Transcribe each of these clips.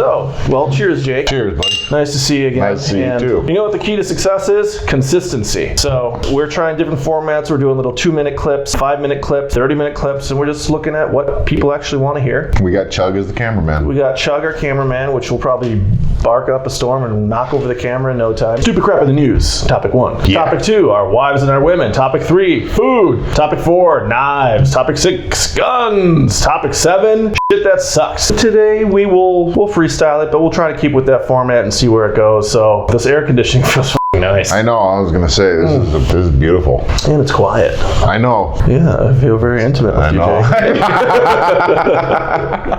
So, well, cheers, Jake. Cheers, buddy. Nice to see you again. Nice to see you, too. You know what the key to success is? Consistency. So, we're trying different formats. We're doing little 2-minute clips, 5-minute clips, 30-minute clips, and we're just looking at what people actually want to hear. We got Chug as the cameraman. We got Chug, our cameraman, which will probably bark up a storm and knock over the camera in no time. Stupid crap in the news. Topic 1. Yeah. Topic 2, our wives and our women. Topic 3, food. Topic 4, knives. Topic 6, guns. Topic 7, shit that sucks. Today we'll freestyle it, but we'll try to keep with that format and see where it goes. So this air conditioning feels nice. I know, I was going to say, this is beautiful. And it's quiet. I know. Yeah, I feel very intimate with I you, know. Jake.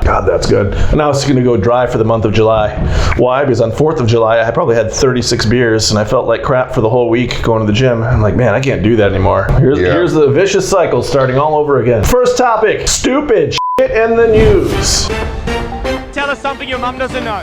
God, that's good. And now it's going to go dry for the month of July. Why? Because on 4th of July, I probably had 36 beers, and I felt like crap for the whole week going to the gym. I'm like, man, I can't do that anymore. Here's the vicious cycle starting all over again. First topic, stupid shit in the news. Tell us something your mum doesn't know.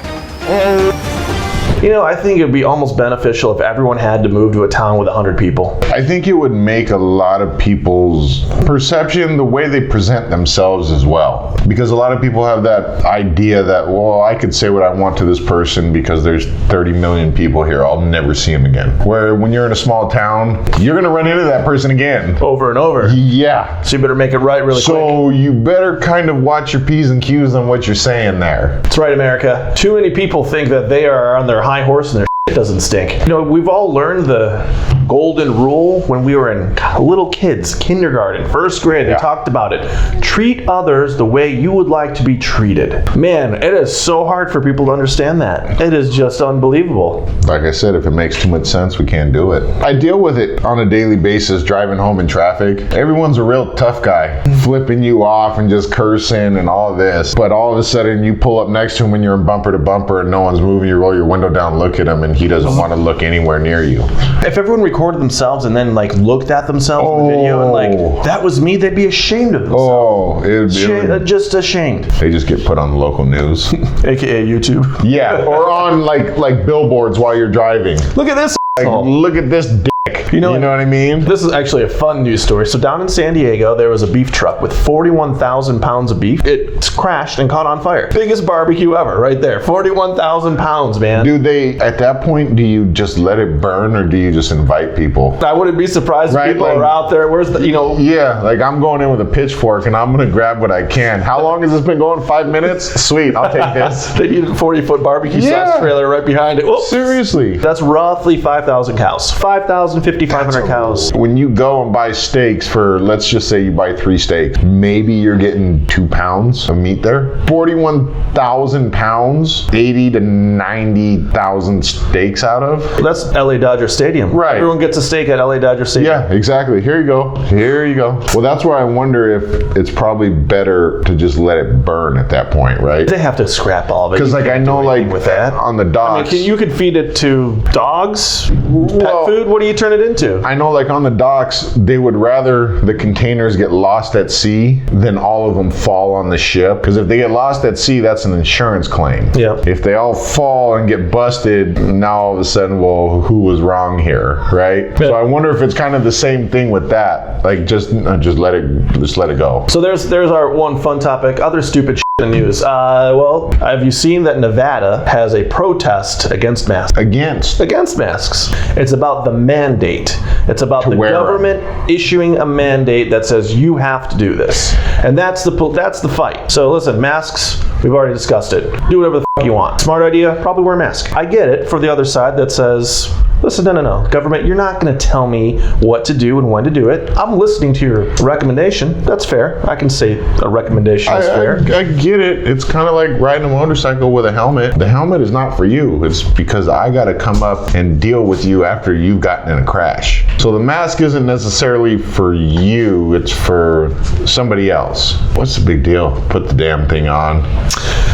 You know, I think it would be almost beneficial if everyone had to move to a town with 100 people. I think it would make a lot of people's perception, the way they present themselves as well. Because a lot of people have that idea that, well, I could say what I want to this person because there's 30 million people here. I'll never see him again. Where when you're in a small town, you're going to run into that person again. Over and over. Yeah. So you better make it right really quick. So you better kind of watch your P's and Q's on what you're saying there. That's right, America. Too many people think that they are on their high horse and their shit doesn't stink. You know, we've all learned the golden rule when we were in little kids, kindergarten, first grade. They talked about it. Treat others the way you would like to be treated. Man, it is so hard for people to understand that. It is just unbelievable. Like I said, if it makes too much sense, we can't do it. I deal with it on a daily basis, driving home in traffic. Everyone's a real tough guy, flipping you off and just cursing and all this. But all of a sudden, you pull up next to him when you're in bumper to bumper and no one's moving. You roll your window down, look at him, and he doesn't want to look anywhere near you. If everyone recorded themselves and then like looked at themselves in the video and like that was me, they'd be ashamed of themselves. Oh, Just ashamed. They just get put on the local news. AKA YouTube. Yeah, or on like billboards while you're driving. Look at this. Like, look at this dick. You know what I mean? This is actually a fun news story. So down in San Diego, there was a beef truck with 41,000 pounds of beef. It crashed and caught on fire. Biggest barbecue ever, right there. 41,000 pounds, man. Do they, at that point, do you just let it burn or do you just invite people? I wouldn't be surprised if people are out there. Where's the, Yeah, like I'm going in with a pitchfork and I'm going to grab what I can. How long has this been going? 5 minutes? Sweet, I'll take this. They need a 40-foot barbecue sauce trailer right behind it. Whoa. Seriously. That's roughly 5,000 cows. 5,500 cows. When you go and buy steaks for, let's just say you buy 3 steaks, maybe you're getting 2 pounds of meat there. 41,000 pounds, 80 to 90,000 steaks out of. That's LA Dodger Stadium. Right. Everyone gets a steak at LA Dodger Stadium. Yeah, exactly. Here you go. Here you go. Well, that's where I wonder if it's probably better to just let it burn at that point, right? They have to scrap all of it. Because like I know like with that on the docks. you could feed it to dogs, pet food. What do you turn it into? I know like on the docks, they would rather the containers get lost at sea than all of them fall on the ship. Because if they get lost at sea, that's an insurance claim. Yeah. If they all fall and get busted, now all of a sudden, well, who was wrong here, right? Yeah. So I wonder if it's kind of the same thing with that. Like just let it go. So there's our one fun topic. Other stupid shit in the news. Well, have you seen that Nevada has a protest against masks? Against masks. It's about the mandate. It's about the government issuing a mandate that says you have to do this, and that's the fight. So listen, masks. We've already discussed it. Do whatever the f you want. Smart idea. Probably wear a mask. I get it for the other side that says, listen, no. Government, you're not going to tell me what to do and when to do it. I'm listening to your recommendation. That's fair. I can say a recommendation is fair. I get it. It's kind of like riding a motorcycle with a helmet. The helmet is not for you. It's because I got to come up and deal with you after you've gotten in a crash. So the mask isn't necessarily for you. It's for somebody else. What's the big deal? Put the damn thing on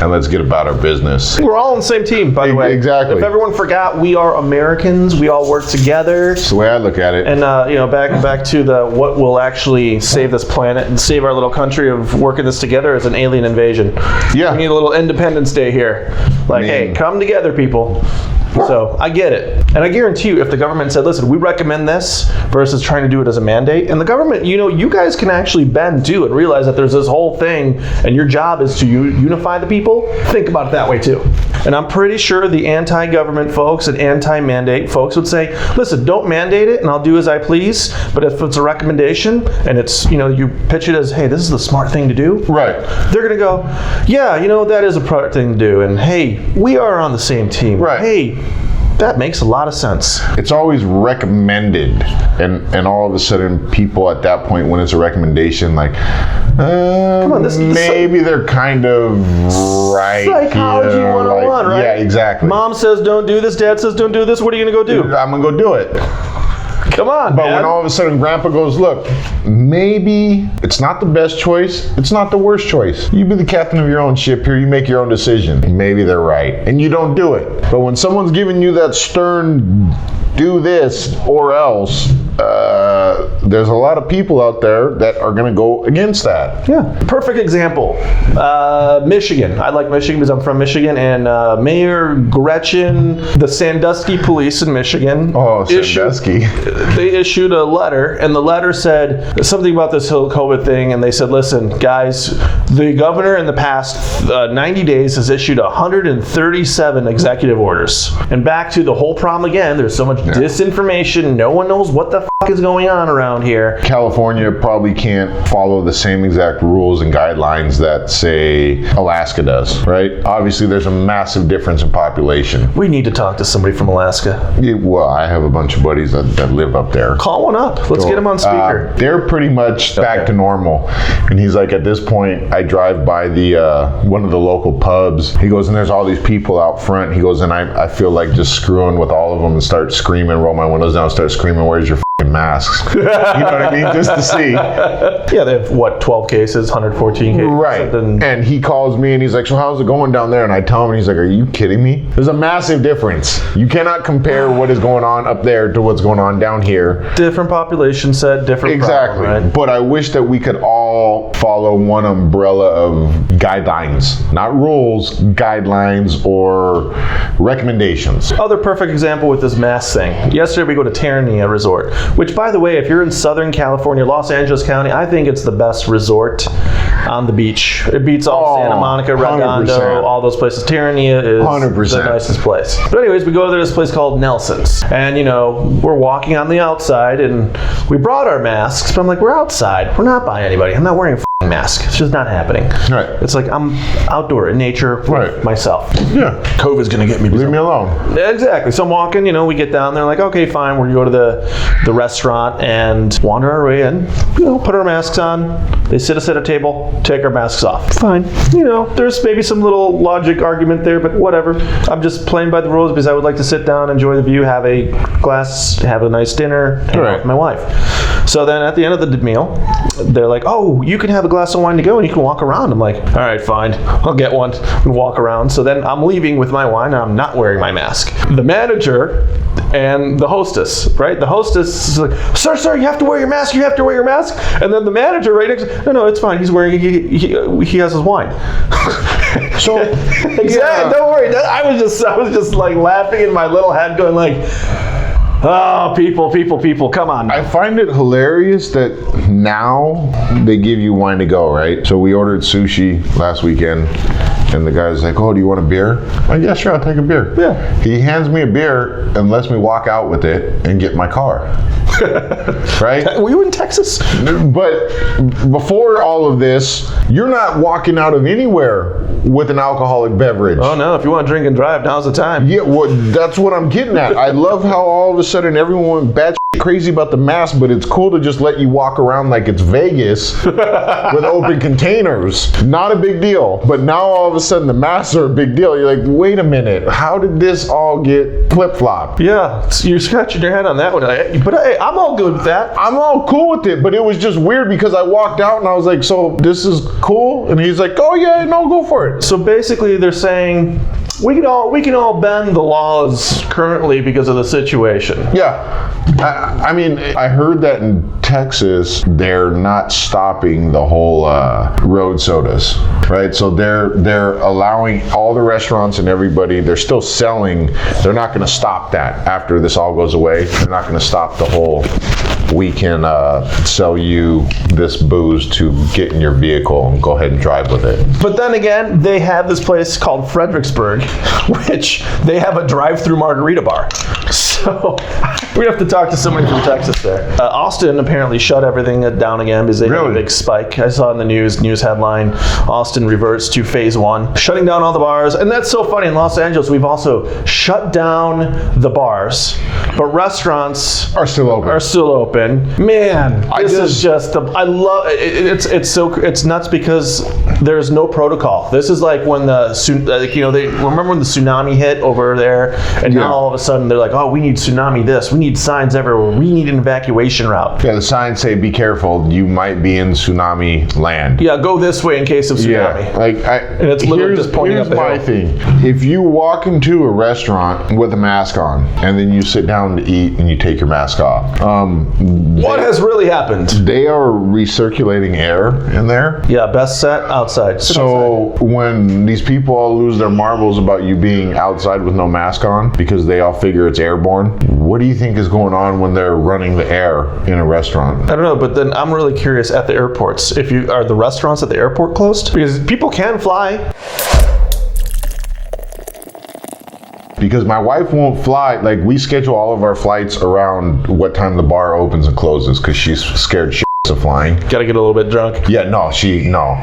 and let's get about our business. We're all on the same team, by the way. Exactly. If everyone forgot, we are Americans. We all work together. That's the way I look at it. And back to the what will actually save this planet and save our little country of working this together is an alien invasion. Yeah. We need a little Independence Day here. Like, hey, come together, people. So I get it. And I guarantee you, if the government said, listen, we recommend this versus trying to do it as a mandate, and the government, you guys can actually bend too and realize that there's this whole thing and your job is to unify the people, think about it that way too. And I'm pretty sure the anti-government folks and anti-mandate folks would say, listen, don't mandate it and I'll do as I please. But if it's a recommendation and it's, you pitch it as, hey, this is the smart thing to do. Right. They're going to go, yeah, that is a smart thing to do. And hey, we are on the same team. Right. Hey, that makes a lot of sense. It's always recommended, and all of a sudden, people at that point, when it's a recommendation, like, come on, maybe they're kind of right. Psychology 101, right? Yeah, exactly. Mom says don't do this, dad says don't do this. What are you going to go do? I'm gonna go do it. Come on, But man. when all of a sudden Grandpa goes, look, maybe it's not the best choice, it's not the worst choice. You be the captain of your own ship here, you make your own decision. Maybe they're right, and you don't do it. But when someone's giving you that stern, do this or else, there's a lot of people out there that are going to go against that. Yeah. Perfect example. Michigan. I like Michigan because I'm from Michigan, and Mayor Gretchen, the Sandusky police in Michigan. Oh, Sandusky. They issued a letter, and the letter said something about this whole COVID thing, and they said, listen, guys, the governor in the past 90 days has issued 137 executive orders. And back to the whole problem again, there's so much disinformation, no one knows what the f*** is going on around here. California probably can't follow the same exact rules and guidelines that, say, Alaska does, right? Obviously, there's a massive difference in population. We need to talk to somebody from Alaska. Yeah, well, I have a bunch of buddies that live up there. Call one up. Let's get him on speaker. They're pretty much back to normal. And he's like, at this point, I drive by the one of the local pubs. He goes, and there's all these people out front. He goes, and I feel like just screwing with all of them and start screaming, roll my windows down, start screaming, where's your f***ing masks? You know what I mean? Just to see. Yeah, they have, 12 cases, 114 cases? Right. Something. And he calls me and he's like, so how's it going down there? And I tell him, and he's like, are you kidding me? There's a massive difference. You cannot compare what is going on up there to what's going on down here. Different population set, different Exactly. problem, right? But I wish that we could all follow one umbrella of guidelines, not rules, guidelines or recommendations. Other perfect example with this mask thing. Yesterday we go to Terranea Resort, which, by the way, if you're in Southern California, Los Angeles County, I think it's the best resort on the beach. It beats all Santa Monica, Redondo, 100%. all those places. Terranea is 100%. the nicest place. But anyways, we go to this place called Nelson's, and we're walking on the outside, and we brought our masks, but I'm like, we're outside. We're not by anybody. I'm not wearing a f***ing mask. It's just not happening. Right. It's like I'm outdoor in nature with myself. Yeah. COVID's gonna get me. Leave me alone. Exactly. So I'm walking, we get down there, like, okay, fine, we're gonna go to the restaurant and wander our way in, put our masks on. They sit us at a table, take our masks off. Fine. There's maybe some little logic argument there, but whatever. I'm just playing by the rules because I would like to sit down, enjoy the view, have a glass, have a nice dinner, hang out with my wife. So then at the end of the meal, they're like, oh, you can have a glass of wine to go and you can walk around. I'm like, all right, fine, I'll get one and walk around. So then I'm leaving with my wine and I'm not wearing my mask. The manager and the hostess, right? The hostess is like, sir, you have to wear your mask, you have to wear your mask. And then the manager right next to, no, it's fine, he's wearing, he has his wine. So, Exactly, don't worry. I was just like laughing in my little head going like, oh, people, come on. I find it hilarious that now they give you wine to go, right? So we ordered sushi last weekend, and the guy's like, oh, do you want a beer? I'm like, yeah, sure, I'll take a beer. Yeah. He hands me a beer and lets me walk out with it and get my car. Right? Were you in Texas? But before all of this, you're not walking out of anywhere with an alcoholic beverage. Oh no, if you want to drink and drive, now's the time. Yeah, well, that's what I'm getting at. I love how all of a sudden everyone went bat crazy about the mask, but it's cool to just let you walk around like it's Vegas with open containers. Not a big deal. But now all of a sudden the masks are a big deal. You're like, wait a minute, how did this all get flip-flopped? Yeah, you're scratching your head on that one. But hey, I'm all good with that. I'm all cool with it, but it was just weird because I walked out and I was like, so this is cool? And he's like, oh yeah, no, go for it. So basically they're saying we can all bend the laws currently because of the situation. Yeah. I mean, I heard that in Texas, they're not stopping the whole road sodas, right? So they're allowing all the restaurants and everybody, they're still selling. They're not going to stop that after this all goes away. They're not going to stop the whole we can sell you this booze to get in your vehicle and go ahead and drive with it. But then again, they have this place called Fredericksburg, which they have a drive-through margarita bar. So we have to talk to somebody from Texas there. Austin apparently shut everything down again because they had a big spike. I saw in the news headline, Austin reverts to phase 1, shutting down all the bars. And that's so funny. In Los Angeles, we've also shut down the bars, but restaurants Are still open. Man, I love it. It's nuts because there's no protocol. This is like when they remember when the tsunami hit over there, and now all of a sudden they're like, oh, we need tsunami this, we need signs everywhere, we need an evacuation route. Yeah, the signs say, be careful, you might be in tsunami land. Yeah, go this way in case of tsunami. Yeah, and it's literally just pointing up the hill. Here's my thing. If you walk into a restaurant with a mask on, and then you sit down to eat and you take your mask off, what has really happened? They are recirculating air in there. Yeah, best set outside. So when these people all lose their marbles about you being outside with no mask on because they all figure it's airborne, what do you think is going on when they're running the air in a restaurant? I don't know, but then I'm really curious at the airports. Are the restaurants at the airport closed? Because people can fly. Because my wife won't fly. Like, we schedule all of our flights around what time the bar opens and closes because she's scared shitless of flying. Gotta get a little bit drunk. Yeah,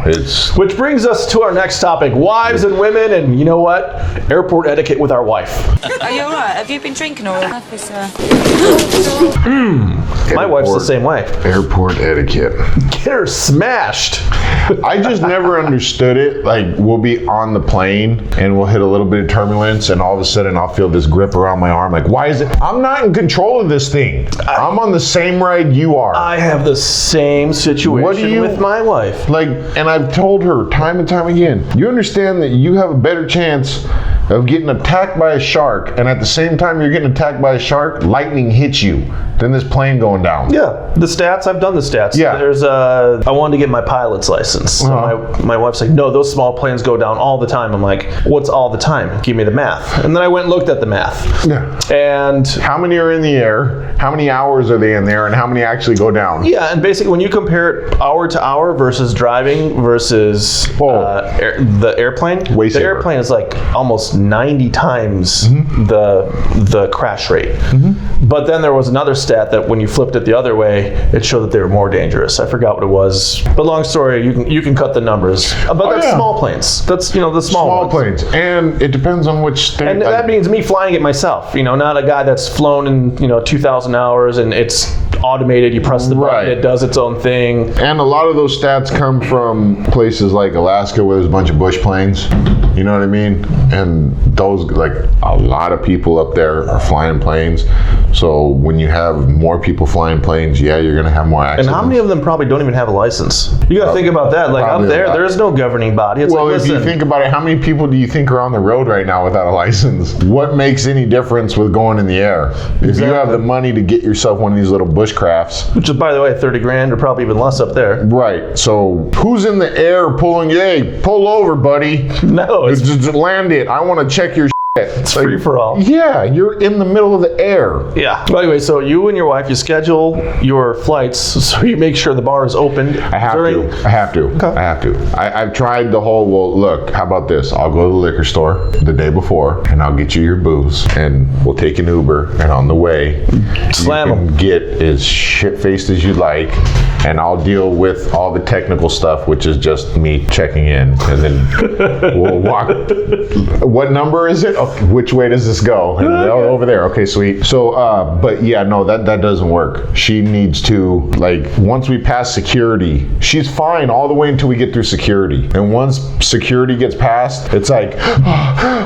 it's... Which brings us to our next topic, wives and women, and you know what? Airport etiquette with our wife. Are you alright? Have you been drinking or officer? My wife's the same way. Airport etiquette. Get her smashed. I just never understood it. Like, we'll be on the plane and we'll hit a little bit of turbulence and all of a sudden I'll feel this grip around my arm. Like, why is it? I'm not in control of this thing. I'm on the same ride you are. I have the same situation with my wife. Like, and I've told her time and time again, you understand that you have a better chance of getting attacked by a shark, and at the same time you're getting attacked by a shark, lightning hits you, than this plane going down. Yeah, the stats, I've done the stats. Yeah. I wanted to get my pilot's license. So my wife's like, no, those small planes go down all the time. I'm like, what's all the time? Give me the math. And then I went and looked at the math. Yeah. And how many are in the air? How many hours are they in there? And how many actually go down? Yeah, and basically when you compare it hour to hour versus driving versus the airplane, the airplane is like almost 90 times the crash rate. But then there was another stat that when you flipped it the other way, it showed that they were more dangerous. I forgot what it was. But long story, you can cut the numbers. But that's small planes. That's the small planes. And it depends on which state. And that means me flying it myself. Not a guy that's flown in 2,000 hours and it's automated. You press the button, it does its own thing. And a lot of those stats come from places like Alaska where there's a bunch of bush planes. You know what I mean? And those, like, a lot of people up there are flying planes. So when you have more people flying planes, you're going to have more accidents. And how many of them probably don't even have a license? You got to think about that. Like up there is no governing body. It's if you think about it, how many people do you think are on the road right now without a license? What makes any difference with going in the air? If you have the money to get yourself one of these little bush crafts. Which is, by the way, 30 grand or probably even less up there. Right. So who's in the air pulling, hey, pull over, buddy. No. Just land it. I want to check your It's free for all. Yeah, you're in the middle of the air. Yeah. But anyway, so you and your wife, you schedule your flights so you make sure the bar is open. I have to. Okay. I have to. I've tried the whole, well, look, how about this? I'll go to the liquor store the day before and I'll get you your booze and we'll take an Uber and on the way, slam you can get as shit-faced as you like and I'll deal with all the technical stuff, which is just me checking in and then we'll walk. What number is it? Okay, which way does this go? And over there. Okay, sweet. So, but yeah, no, that doesn't work. She needs to, like, once we pass security, she's fine all the way until we get through security. And once security gets past, it's like,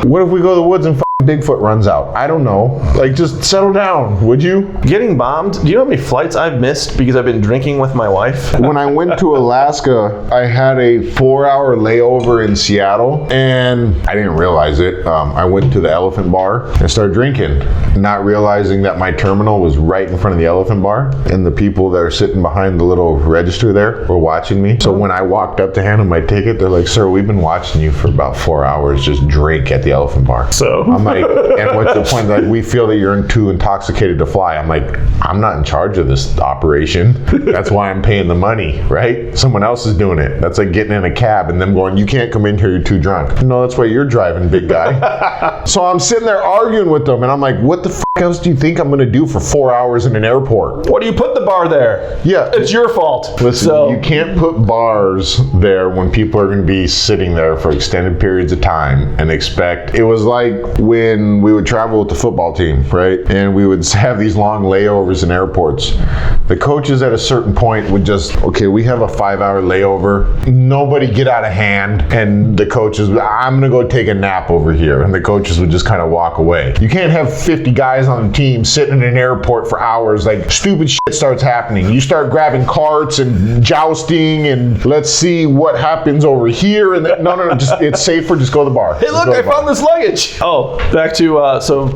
what if we go to the woods and Bigfoot runs out? I don't know. Like, just settle down, would you? Getting bombed? Do you know how many flights I've missed because I've been drinking with my wife? When I went to Alaska, I had a 4-hour layover in Seattle, and I didn't realize it. I went to the Elephant Bar and started drinking, not realizing that my terminal was right in front of the Elephant Bar, and the people that are sitting behind the little register there were watching me. So when I walked up to hand them my ticket, they're like, "Sir, we've been watching you for about 4 hours just drink at the Elephant Bar." So? I'm like, and what's the point? Like, we feel that you're too intoxicated to fly. I'm like, I'm not in charge of this operation. That's why I'm paying the money, right? Someone else is doing it. That's like getting in a cab and them going, you can't come in here, you're too drunk. No, that's why you're driving, big guy. So I'm sitting there arguing with them, and I'm like, what the f else do you think I'm gonna do for 4 hours in an airport? What do you put the bar there? Yeah. It's your fault. Listen, you can't put bars there when people are going to be sitting there for extended periods of time and expect. It was like when we would travel with the football team, right? And we would have these long layovers in airports. The coaches at a certain point would just, okay, we have a 5-hour layover. Nobody get out of hand. And the coaches, I'm going to go take a nap over here. And the coaches would just kind of walk away. You can't have 50 guys on the team sitting in an airport for hours. Like, stupid shit starts happening. You start grabbing carts and jousting and let's see what happens over here. And no, just it's safer. Just go to the bar. Hey, look, I found this luggage. Oh, back to so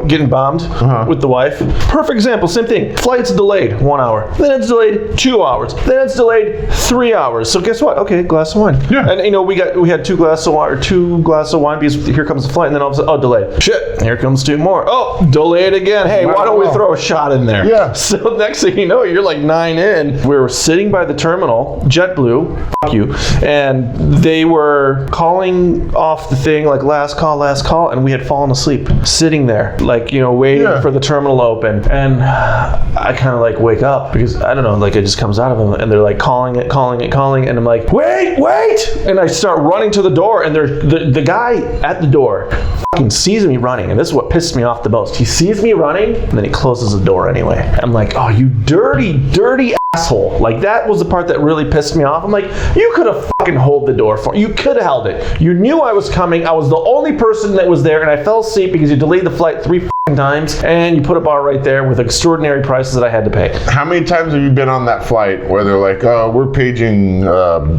getting bombed with the wife. Perfect example. Same thing. Flight's delayed 1 hour. Then it's delayed 2 hours. Then it's delayed 3 hours. So guess what? Okay, glass of wine. Yeah. And we had 2 glasses of wine, or 2 glasses of wine, because here comes the flight, and then all of a sudden, delayed. Shit. Here comes 2 more. Oh, delayed again. Hey, why don't we throw a shot in there? Yeah. So next thing you know, you're like 9 in. We were sitting by the terminal, JetBlue, fuck you, and they were calling off the thing like last call, and we had fallen asleep sitting there, like, waiting for the terminal to open. And I kind of like wake up because I don't know, like it just comes out of them, and they're like calling it, and I'm like, wait, and I start running to the door, and the guy at the door fucking sees me running, and this is what pisses me off the most. He sees me running, and then he closes the door anyway. I'm like, oh, you dirty asshole. Like, that was the part that really pissed me off. I'm like, you could have fucking hold the door for me. You could have held it. You knew I was coming. I was the only person that was there, and I fell asleep because you delayed the flight 3 times, and you put a bar right there with extraordinary prices that I had to pay. How many times have you been on that flight where they're like, we're paging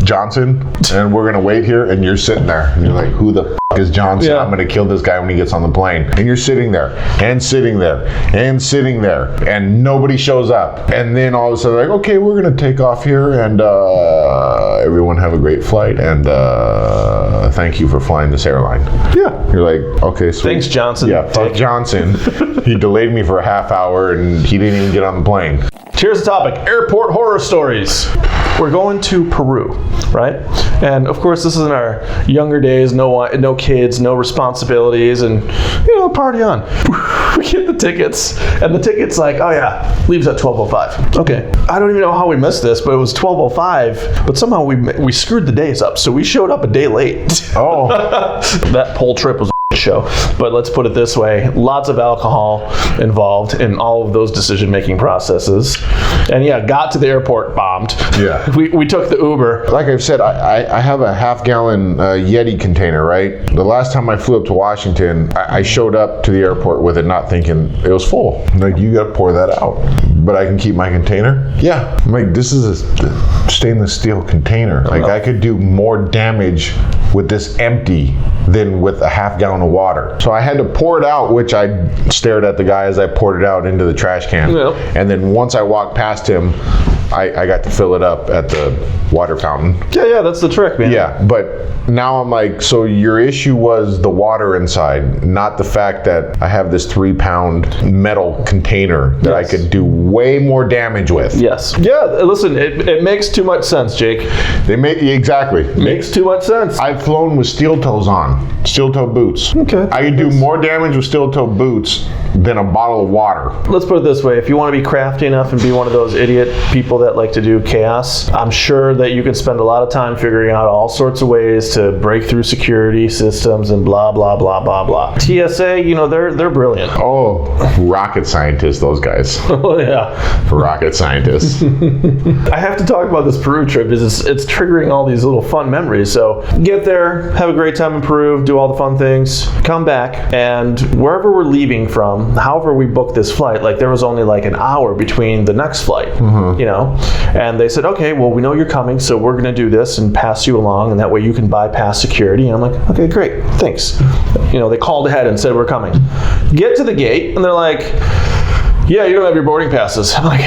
Johnson, and we're going to wait here, and you're sitting there, and you're like, who the is Johnson? I'm going to kill this guy when he gets on the plane. And you're sitting there, and sitting there, and sitting there, and nobody shows up. And then all of a sudden, like, okay, we're going to take off here, and everyone have a great flight, and thank you for flying this airline. Yeah. You're like, okay, sweet. Thanks, Johnson. Yeah, fuck Johnson. He delayed me for a half hour, and he didn't even get on the plane. Here's the topic: airport horror stories. We're going to Peru, right? And of course, this is in our younger days, no kids, no responsibilities, and party on. We get the tickets, and the ticket's like, oh yeah, leaves at 12:05. Okay, I don't even know how we missed this, but it was 12:05. But somehow we screwed the days up, so we showed up a day late. Oh, that whole trip was show. But let's put it this way, lots of alcohol involved in all of those decision-making processes. And yeah, got to the airport, bombed. Yeah. We took the Uber. Like I've said, I have a half-gallon Yeti container, right? The last time I flew up to Washington, I showed up to the airport with it, not thinking it was full. I'm like, you gotta pour that out. But I can keep my container? Yeah. I'm like, this is a stainless steel container. Like, I could do more damage with this empty than with a half-gallon of water. So I had to pour it out, which I stared at the guy as I poured it out into the trash can. Yep. And then once I walked past him, I got to fill it up at the water fountain. Yeah, that's the trick, man. Yeah, but now I'm like, so your issue was the water inside, not the fact that I have this 3-pound metal container that I could do way more damage with. Yes. Yeah, listen, it makes too much sense, Jake. Exactly. Makes too much sense. I've flown with steel toes on, steel toe boots. Okay. I could do more damage with steel toe boots than a bottle of water. Let's put it this way, if you want to be crafty enough and be one of those idiot people that like to do chaos, I'm sure that you can spend a lot of time figuring out all sorts of ways to break through security systems and blah, blah, blah, blah, blah. TSA, they're brilliant. Oh, rocket scientists, those guys. Oh, yeah. Rocket scientists. I have to talk about this Peru trip because it's triggering all these little fun memories. So get there, have a great time in Peru, do all the fun things, come back, and wherever we're leaving from, however we booked this flight, like there was only like an hour between the next flight, and they said, okay, well, we know you're coming, so we're going to do this and pass you along, and that way you can bypass security. And I'm like, okay, great, thanks. They called ahead and said we're coming. Get to the gate, and they're like, yeah, you don't have your boarding passes. I'm like,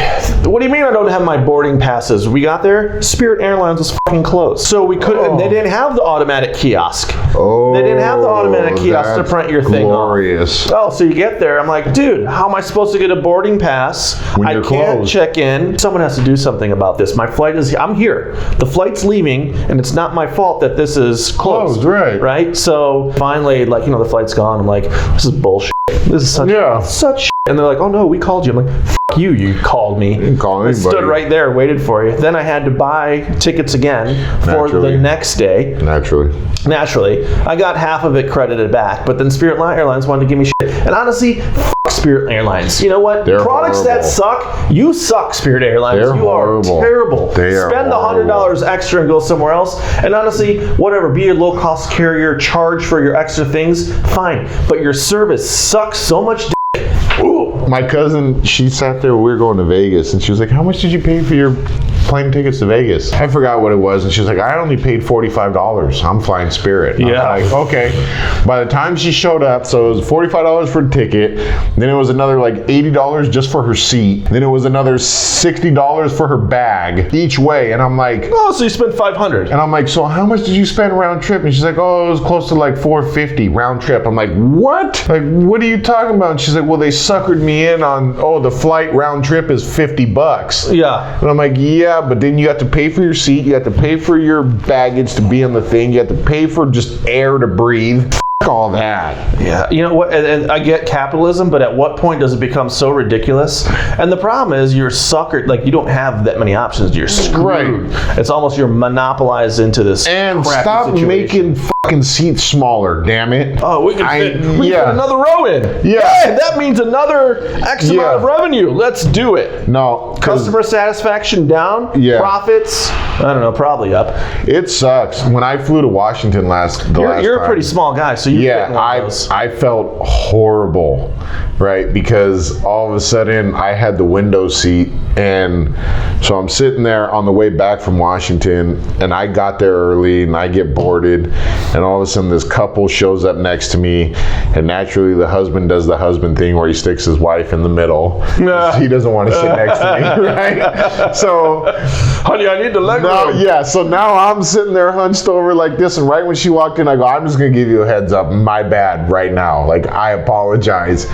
what do you mean I don't have my boarding passes? We got there, Spirit Airlines was fucking closed. So we couldn't, they didn't have the automatic kiosk. Oh, they didn't have the automatic kiosk to print your thing off. Glorious. Oh, so you get there, I'm like, dude, how am I supposed to get a boarding pass? When I you're can't closed. check in. Someone has to do something about this. My flight is, I'm here. The flight's leaving, and it's not my fault that this is closed. Right. Right? So finally, like, the flight's gone. I'm like, this is bullshit. This is such shit. And they're like, oh no, we called you. I'm like, fuck you, you called me. didn't call I anybody. stood right there, waited for you. Then I had to buy tickets again for Naturally. the next day. Naturally, I got half of it credited back, but then Spirit Airlines wanted to give me shit. And honestly, fuck Spirit Airlines. You know what? They're Products horrible. that suck, you suck, Spirit Airlines. They're you horrible. are terrible. They are Spend the $100 horrible. extra and go somewhere else. And honestly, whatever, be a low-cost carrier, charge for your extra things, fine. But your service sucks so much dick. Ooh. My cousin, she sat there, we were going to Vegas, and she was like, how much did you pay for your plane tickets to Vegas? I forgot what it was, and she was like, I only paid $45. I'm flying Spirit. And Yeah. I was like, okay. By the time she showed up, so it was $45 for the ticket, then it was another like $80 just for her seat, then it was another $60 for her bag each way, and I'm like, Oh, so you spent $500. and I'm like, so how much did you spend round trip? And she's like, oh, it was close to like $450 round trip. I'm like, what? Like, what are you talking about? And she's like, well, they suckered me in on, oh, the flight round trip is $50. Yeah. And I'm like, yeah, but then you have to pay for your seat, you have to pay for your baggage to be on the thing, you have to pay for just air to breathe. F all that. Yeah, you know what? And I get capitalism, but at what point does it become so ridiculous? And the problem is, you're suckered. Like, you don't have that many options. You're screwed. Right. It's almost you're monopolized into this. And crappy stop situation. making fucking seats smaller, damn it. Oh, we can put another row in. Yeah. Hey, that means another X amount of revenue. Let's do it. No, 'cause Customer satisfaction down. Yeah. Profits, I don't know, probably up. it sucks. When I flew to Washington last You're a time, pretty small guy, so you fit in one of those. I felt horrible, right? Because all of a sudden I had the window seat, and so I'm sitting there on the way back from Washington, and I got there early, and I get boarded, and all of a sudden this couple shows up next to me, and naturally the husband does the husband thing where he sticks his wife in the middle. He doesn't want to sit next to me, right? So, Honey, I need the leg now, room. yeah, so now I'm sitting there hunched over like this, and right when she walked in, I go, I'm just gonna give you a heads up, my bad right now. Like, I apologize.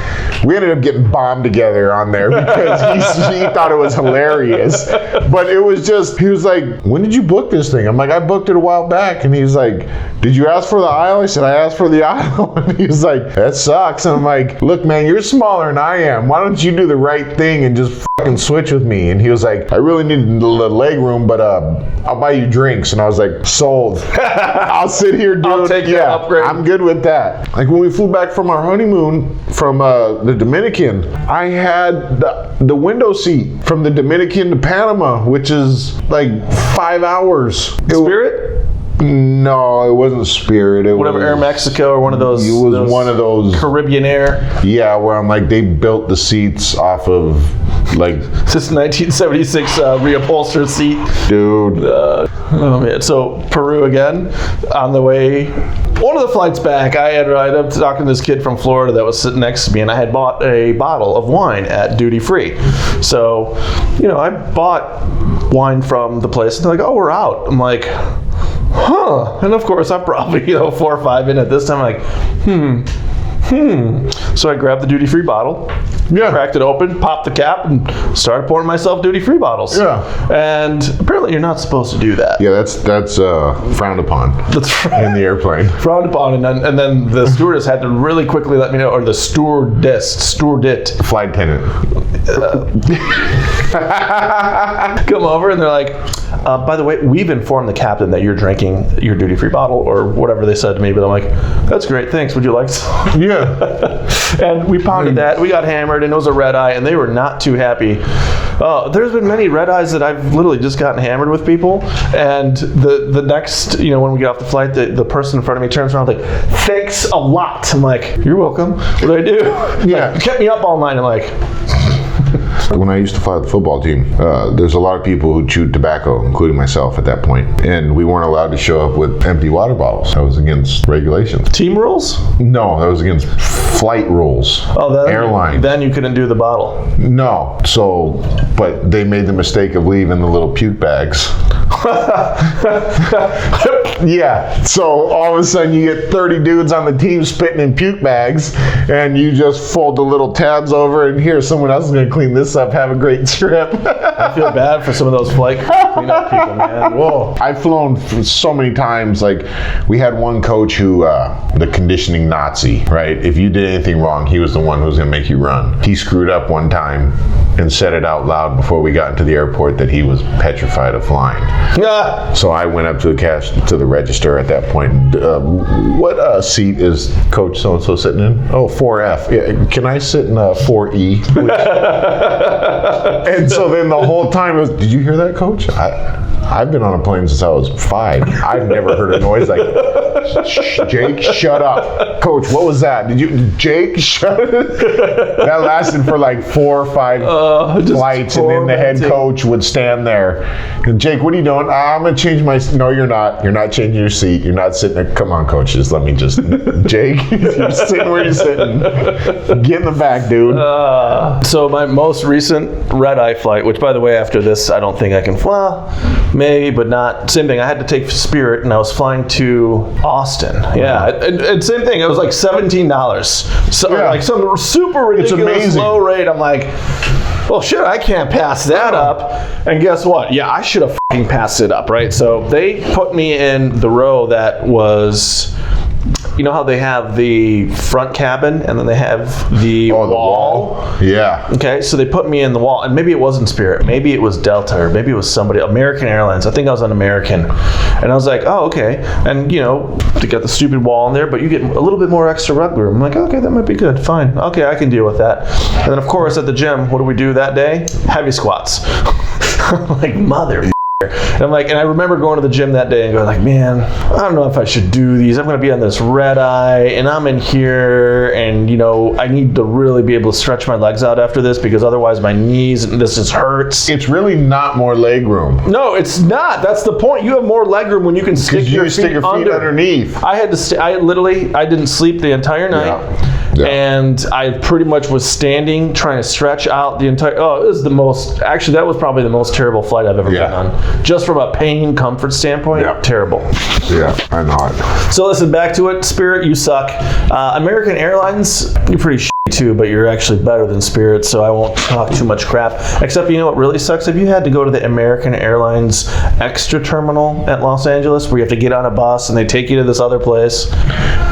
We ended up getting bombed together on there because he thought it was hilarious. But it was just, he was like, when did you book this thing? I'm like, I booked it a while back. And he's like, did you ask for the aisle? I said, I asked for the aisle. And he was like, that sucks. And I'm like, look, man, you're smaller than I am. Why don't you do the right thing and just fucking switch with me? And he was like, I really need the leg room, but I'll buy you drinks. And I was like, sold. I'll sit here, dude. I'll take that upgrade. I'm good with that. Like when we flew back from our honeymoon from the Dominican, I had the window seat from the Dominican to Panama, which is like 5 hours. Spirit? No, it wasn't Spirit. It Whatever, was Air Mexico or one of those. It was one of those. Caribbean Air. Yeah, where I'm like, they built the seats off of like, This 1976 reupholstered seat. dude. Oh man! So Peru again. On the way, one of the flights back, I ended up talking to this kid from Florida that was sitting next to me, and I had bought a bottle of wine at duty free. So, I bought wine from the place, and they're like, "Oh, we're out." I'm like, "Huh?" And of course, I'm probably 4 or 5 in at this time. I'm like, So I grabbed the duty free bottle. Yeah. Cracked it open, popped the cap, and started pouring myself duty-free bottles. Yeah. And apparently you're not supposed to do that. Yeah, that's frowned upon That's right. in the airplane. Frowned upon, and then the stewardess had to really quickly let me know, or the stewardit, Flight attendant. come over, and they're like, by the way, we've informed the captain that you're drinking your duty-free bottle, or whatever they said to me, but I'm like, that's great, thanks, would you like some? Yeah. And we pounded that, we got hammered, and it was a red eye, and they were not too happy. There's been many red eyes that I've literally just gotten hammered with people, and the next, when we get off the flight, the person in front of me turns around like, thanks a lot. I'm like, you're welcome. What do I do? Yeah. Like, you kept me up all night. I'm like, When I used to fly the football team, there's a lot of people who chewed tobacco, including myself at that point, and we weren't allowed to show up with empty water bottles. That was against regulations. Team rules? No, that was against flight rules. Oh, then, airline. Then you couldn't do the bottle. No, so, but they made the mistake of leaving the little puke bags. Yeah, so all of a sudden you get 30 dudes on the team spitting in puke bags, and you just fold the little tabs over, and here, someone else is going to clean this up. Have a great trip. I feel bad for some of those flight cleanup people, man. Whoa. I've flown so many times. Like, we had one coach who, the conditioning Nazi, right? If you did anything wrong, he was the one who was going to make you run. He screwed up one time and said it out loud before we got into the airport that he was petrified of flying. So I went up to the register at that point. What seat is Coach so-and-so sitting in? Oh, 4F. Yeah, can I sit in 4E? And so then the whole time it was, did you hear that, Coach? I've been on a plane since I was 5. I've never heard a noise like, Jake, shut up. Coach, what was that? Jake, shut up. That lasted for like 4 or 5 flights, and then the head coach would stand there. And Jake, what are you doing? I'm going to change my seat. No, you're not. You're not changing your seat. You're not sitting there. Come on, coach, just let me just. Jake, you're sitting where you're sitting. Get in the back, dude. So my most recent red-eye flight, which by the way, after this, I don't think I can fly. Maybe, but not. Same thing. I had to take Spirit, and I was flying to Austin. Yeah, and same thing. It was like $17. So like some super ridiculous low rate. I'm like, well, shit, I can't pass that up. And guess what? Yeah, I should have fucking passed it up, right? So they put me in the row that was. You know how they have the front cabin and then they have the wall? Yeah. Okay, so they put me in the wall, and maybe it wasn't Spirit, maybe it was Delta, or maybe it was somebody, American Airlines. I think I was on American. And I was like, oh, okay. And, you know, they got the stupid wall in there, but you get a little bit more extra rug room. I'm like, okay, that might be good. Fine. Okay, I can deal with that. And then, of course, at the gym, what do we do that day? Heavy squats. I'm like, mother. And I'm like, and I remember going to the gym that day and going like, man, I don't know if I should do these. I'm going to be on this red eye, and I'm in here, and you know, I need to really be able to stretch my legs out after this because otherwise my knees, this just hurts. It's really not more leg room. No, it's not. That's the point. You have more leg room when you can stick your feet underneath. I had to. I didn't sleep the entire night. Yeah. And I pretty much was standing trying to stretch out the entire. Oh, it was the most. Actually, that was probably the most terrible flight I've ever been on. Just from a pain comfort standpoint, terrible. Yeah, I know it. So listen, back to it. Spirit, you suck. American Airlines, you're pretty shitty too, but you're actually better than Spirit, so I won't talk too much crap. Except, you know what really sucks? Have you had to go to the American Airlines extra terminal at Los Angeles where you have to get on a bus and they take you to this other place?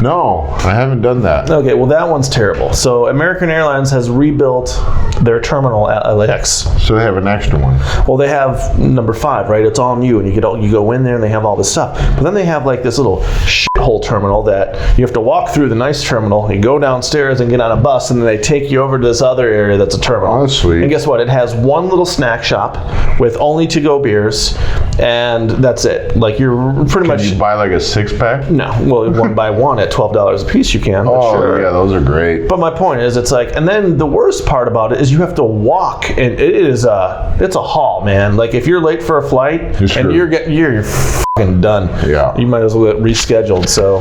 No, I haven't done that. Okay, well that one's terrible. So American Airlines has rebuilt their terminal at LAX. So they have an extra one. Well, they have number 5, right? It's all new, and you go in there and they have all this stuff. But then they have like this little shithole terminal that you have to walk through the nice terminal. You go downstairs and get on a bus, and then they take you over to this other area that's a terminal. Oh, that's sweet. And guess what? It has one little snack shop with only to-go beers, and that's it. Like you're pretty much. Can you buy like a 6-pack? No, well, 1 by 1 at $12 a piece you can. Oh, sure. yeah, those are great. But my point is, it's like, and then the worst part about it is you have to walk, and it's a haul, man. Like if you're late for a flight and you're fucking done. Yeah. You might as well get rescheduled. So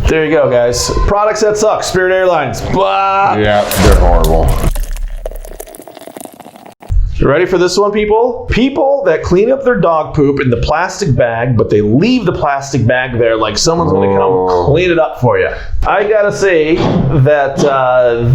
there you go, guys. Products that suck. Spirit Airlines. Blah. Yeah, they're horrible. You ready for this one, people? People that clean up their dog poop in the plastic bag, but they leave the plastic bag there like someone's going to come clean it up for you. I gotta say that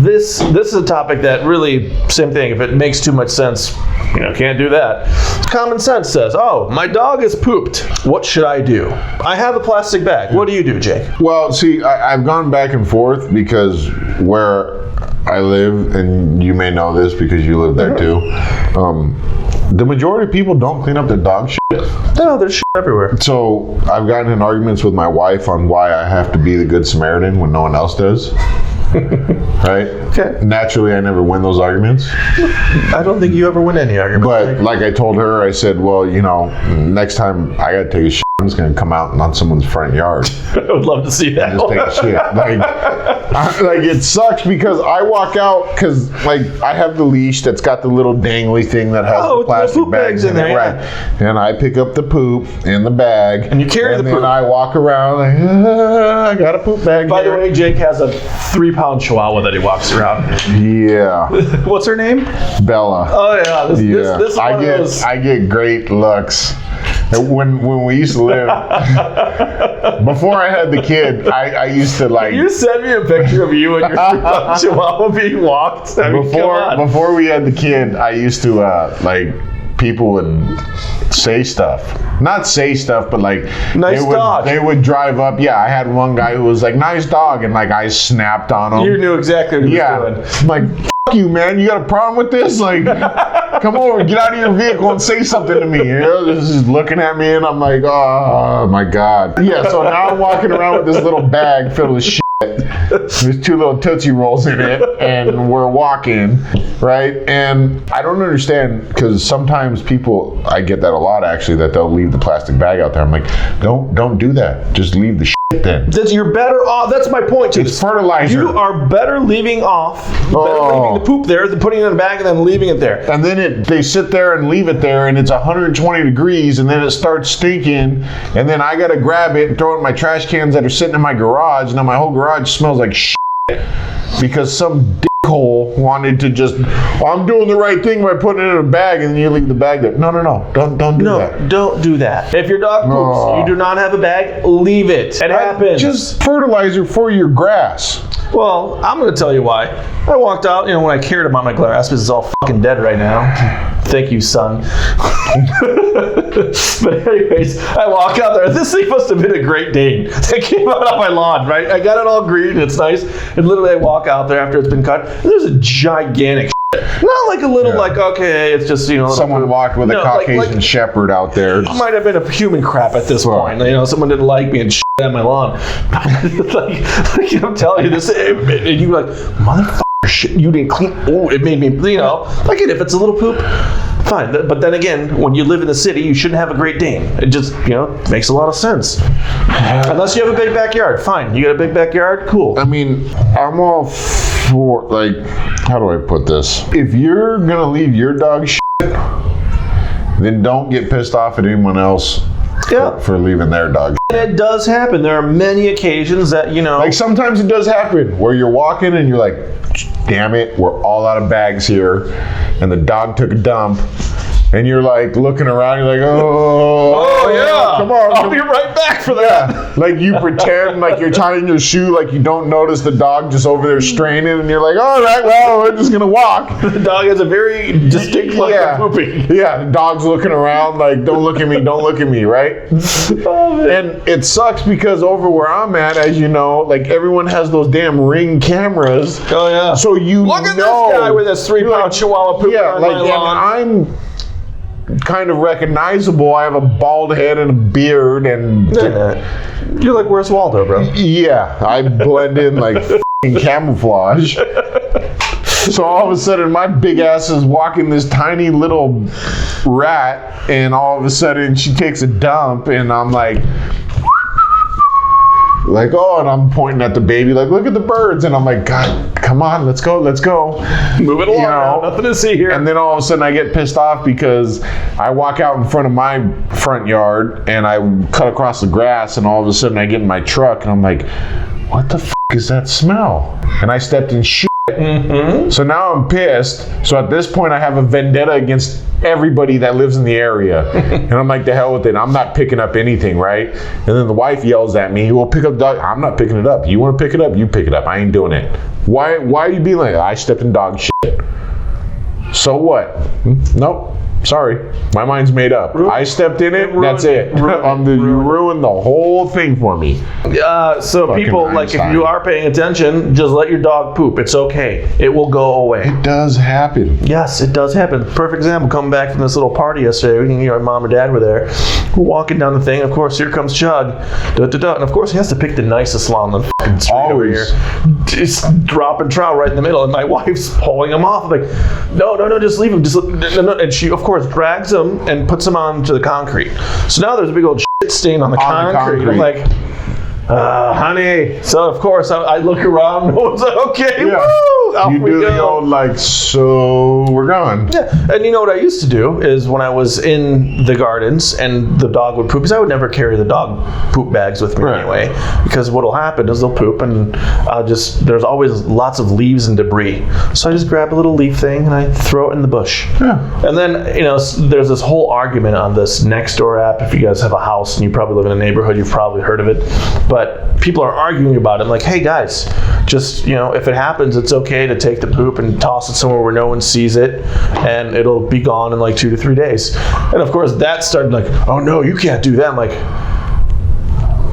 this is a topic that really, same thing, if it makes too much sense, you know, can't do that. Common sense says, oh, my dog has pooped. What should I do? I have a plastic bag. What do you do, Jake? Well, see, I've gone back and forth because where I live, and you may know this because you live there too, the majority of people don't clean up their dog shit. No, there's shit everywhere. So I've gotten in arguments with my wife on why I have to be the good Samaritan when no one else does. Right? Okay. Naturally, I never win those arguments. I don't think you ever win any arguments. But like I told her, I said, well, you know, next time I got to take a shit, I'm just gonna come out on someone's front yard. I would love to see that. Just take shit. Like it sucks because I walk out because like I have the leash that's got the little dangly thing that has the with plastic poop bags in there, it, right? And I pick up the poop in the bag, And you carry the then poop. I walk around like I got a poop bag. By the here. way, Jake has a 3-pound chihuahua that he walks around. Yeah, What's her name? Bella. Oh yeah, this is one of those. I get great looks. When we used to live, before I had the kid, I used to like. You sent me a picture of you and your 3-pound chihuahua being walked. I mean, come on. Before we had the kid, I used to like people would say stuff. Not say stuff, but like Nice dog. They would drive up. Yeah, I had one guy who was like, nice dog, and like I snapped on him. You knew exactly what he was doing. I'm like, F you, man. You got a problem with this? Like, come over, get out of your vehicle and say something to me. You know, this is looking at me, and I'm like, oh my God. Yeah, so now I'm walking around with this little bag filled with shit. There's 2 little Tootsie Rolls in it, and we're walking, right? And I don't understand, because sometimes people, I get that a lot actually, that they'll leave the plastic bag out there. I'm like, don't do that. Just leave the shit then. You're better off. That's my point to It's this. fertilizer. You are better leaving leaving the poop there than putting it in a bag and then leaving it there. And then they sit there and leave it there, and it's 120 degrees, and then it starts stinking, and then I gotta grab it and throw it in my trash cans that are sitting in my garage. Now my whole garage smells like shit because some dickhole wanted to just, I'm doing the right thing by putting it in a bag, and then you leave the bag there. No, don't do that. No, don't do that. If your dog poops, Oh. you do not have a bag, leave it. It happens. Just fertilizer for your grass. Well, I'm going to tell you why. I walked out, when I cared about my grass because it's all fucking dead right now. Thank you, son. But anyways, I walk out there. This thing must have been a Great Dane that came out on my lawn, right? I got it all green. It's nice. And literally I walk out there after it's been cut. And there's a gigantic not like a little, okay, it's just, Someone walked with a Caucasian Shepherd out there. It might have been a human crap at this point. Someone didn't like me and shit on my lawn. like I'm telling you this, and you were like, motherfucker, shit, you didn't clean. Oh, it made me, like if it's a little poop, fine. But then again, when you live in the city, you shouldn't have a Great Dane. It just, makes a lot of sense. Unless you have a big backyard, fine. You got a big backyard, cool. I mean, I'm all for, like, how do I put this? If you're gonna leave your dog shit, then don't get pissed off at anyone else for leaving their dog. And it does happen. There are many occasions that, Like sometimes it does happen where you're walking and you're like, damn it, we're all out of bags here. And the dog took a dump. And you're like looking around, you're like, oh yeah, come on. I'll be right back for that. Yeah. Like you pretend like you're tying your shoe, like you don't notice the dog just over there straining, and you're like, all right, well, we're just gonna walk. The dog has a very distinct look of pooping. Yeah, the dog's looking around like, don't look at me, right? And it sucks because over where I'm at, as you know, like everyone has those damn Ring cameras. Oh yeah. So look at this guy with his 3-pound chihuahua pooping on my lawn. And I'm kind of recognizable. I have a bald head and a beard, and you're like, where's Waldo, bro? Yeah, I blend in like f***ing camouflage. So all of a sudden, my big ass is walking this tiny little rat, and all of a sudden she takes a dump, and I'm like, and I'm pointing at the baby, like, look at the birds, and I'm like, God, come on, let's go. Move it along, now. Nothing to see here. And then all of a sudden I get pissed off because I walk out in front of my front yard and I cut across the grass, and all of a sudden I get in my truck and I'm like, what the f*** is that smell? And I stepped in shit. Mm-hmm. So now I'm pissed. So at this point I have a vendetta against everybody that lives in the area. And I'm like, the hell with it. I'm not picking up anything, right? And then the wife yells at me, well, pick up the dog. I'm not picking it up. You want to pick it up? You pick it up. I ain't doing it. Why are you being like that? I stepped in dog shit. So what? Nope. Sorry, my mind's made up. I stepped in it. That's it. You ruined the whole thing for me. So Fucking people, like, if you are paying attention, just let your dog poop. It's okay. It will go away. It does happen. Yes, it does happen. Perfect example. Coming back from this little party yesterday, my mom and dad were there. We're walking down the thing. Of course, here comes Chug. And of course, he has to pick the nicest lawn on the fucking street over here. Just dropping trout right in the middle, and my wife's pulling him off. I'm like, no, just leave him. No. And she, of course, drags him and puts him onto the concrete. So now there's a big old shit shit stain on the concrete. I'm like, honey. So of course I look around. No one's like, okay, Yeah. woo, off You we do go. the old like, so we're gone. Yeah, and you know what I used to do is when I was in the gardens and the dog would poop, because I would never carry the dog poop bags with me Right. anyway, because what'll happen is they'll poop and there's always lots of leaves and debris. So I just grab a little leaf thing and I throw it in the bush. Yeah. And then, there's this whole argument on this Nextdoor app. If you guys have a house and you probably live in a neighborhood, you've probably heard of it. But people are arguing about it. I'm like, hey guys, just, if it happens, it's okay to take the poop and toss it somewhere where no one sees it, and it'll be gone in like 2 to 3 days. And of course, that started like, oh no, you can't do that. I'm like,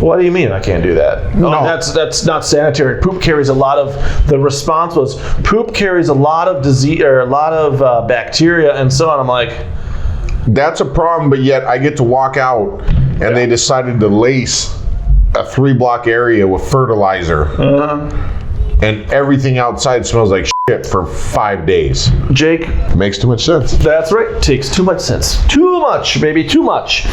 what do you mean I can't do that? No. Oh, that's not sanitary. Poop carries a lot of, the response was, poop carries a lot of disease, or a lot of bacteria and so on. I'm like, That's a problem, but yet I get to walk out and they decided to lace a 3-block area with fertilizer. And everything outside smells like shit for 5 days. Jake, Makes too much sense. that's right. Takes too much sense. Too much, baby, too much.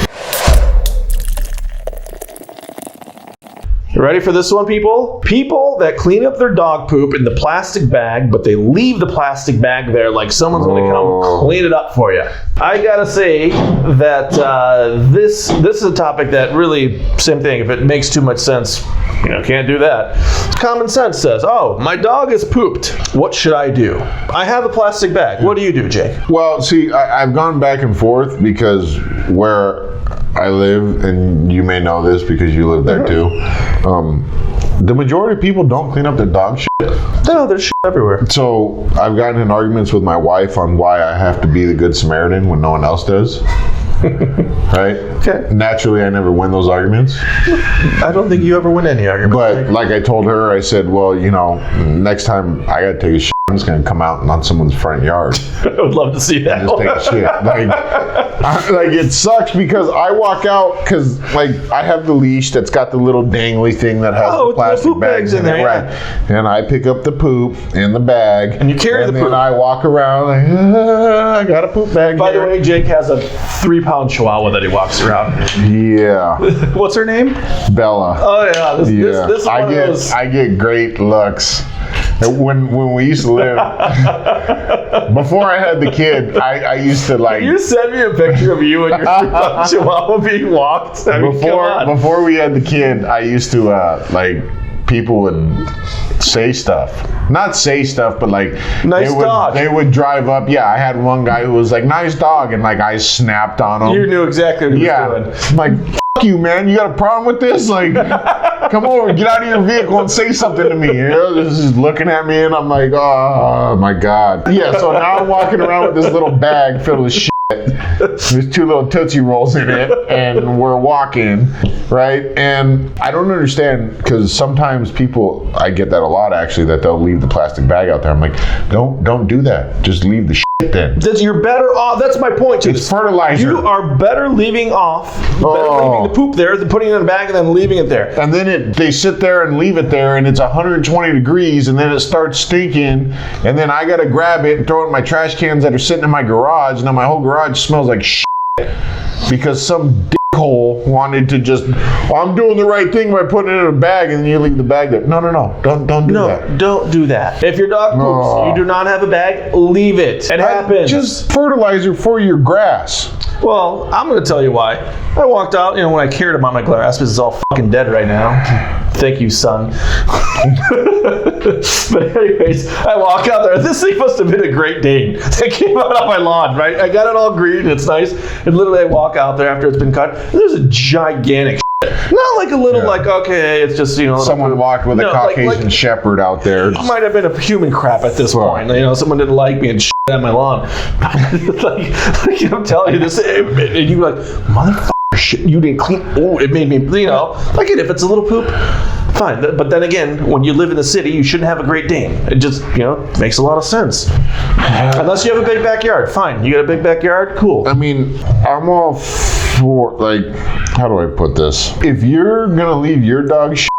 You ready for this one, people? People that clean up their dog poop in the plastic bag, but they leave the plastic bag there like someone's going to come clean it up for you. I gotta say that this is a topic that really, same thing, if it makes too much sense, can't do that. Common sense says, oh, my dog has pooped. What should I do? I have a plastic bag. What do you do, Jake? Well, see, I've gone back and forth because where I live, and you may know this because you live there too, the majority of people don't clean up their dog shit. No, there's shit everywhere. So I've gotten in arguments with my wife on why I have to be the good Samaritan when no one else does. Right? Okay. Naturally, I never win those arguments. I don't think you ever win any argument. But like I told her, I said, well, next time I got to take a shit, I'm just going to come out on someone's front yard. I would love to see that. Just take a shit. Like it sucks because I walk out because I have the leash that's got the little dangly thing that has the plastic poop bags in there, it, right? And I pick up the poop in the bag, And you carry the and then poop. I walk around like, I got a poop bag. By the here." way, Jake has a 3-pound chihuahua that he walks around. Yeah, What's her name? Bella. Oh yeah, this is one of those. I get great looks. When we used to live, before I had the kid, I used to like. You sent me a picture of you and your 3-pound chihuahua being walked. I mean, come on. Before we had the kid, I used to people would say stuff. Not say stuff, but Nice dog. They would drive up. Yeah, I had one guy who was like, nice dog, and I snapped on him. You knew exactly what he was doing. I'm like, F you, man. You got a problem with this? Like, come over, get out of your vehicle and say something to me. This is looking at me, and I'm like, oh my God. Yeah, so now I'm walking around with this little bag filled with shit. There's 2 little Tootsie Rolls in it, and we're walking, right? And I don't understand, because sometimes people, I get that a lot actually, that they'll leave the plastic bag out there. I'm like, don't do that. Just leave the shit then. You're better off. That's my point to It's this. fertilizer. You are better leaving Oh. the poop there than putting it in a bag and then leaving it there. And then they sit there and leave it there, and it's 120 degrees, and then it starts stinking, and then I gotta grab it and throw it in my trash cans that are sitting in my garage, and then my whole garage smells like shit because some dickhole wanted to just, I'm doing the right thing by putting it in a bag, and then you leave the bag there. No, don't do that. Don't do that. If your dog poops, Oh. you do not have a bag, leave it. It happens. Just fertilizer for your grass. Well, I'm going to tell you why. I walked out, when I cared about my grass because it's all fucking dead right now. Thank you, son. But anyways, I walk out there. This thing must have been a Great Dane that came out on my lawn, right? I got it all green. It's nice. And literally I walk out there after it's been cut. And there's a gigantic not like a little, okay, it's just, Someone walked with a Caucasian shepherd out there. It might have been a human crap at this point. Someone didn't like me and shit on my lawn. I'm telling you this, and you're like, motherfucker, shit, you didn't clean. Oh, it made me, if it's a little poop, fine. But then again, when you live in the city, you shouldn't have a Great Dane. It just, makes a lot of sense. Unless you have a big backyard, fine. You got a big backyard, cool. I mean, I'm all for, how do I put this? If you're gonna leave your dog shit,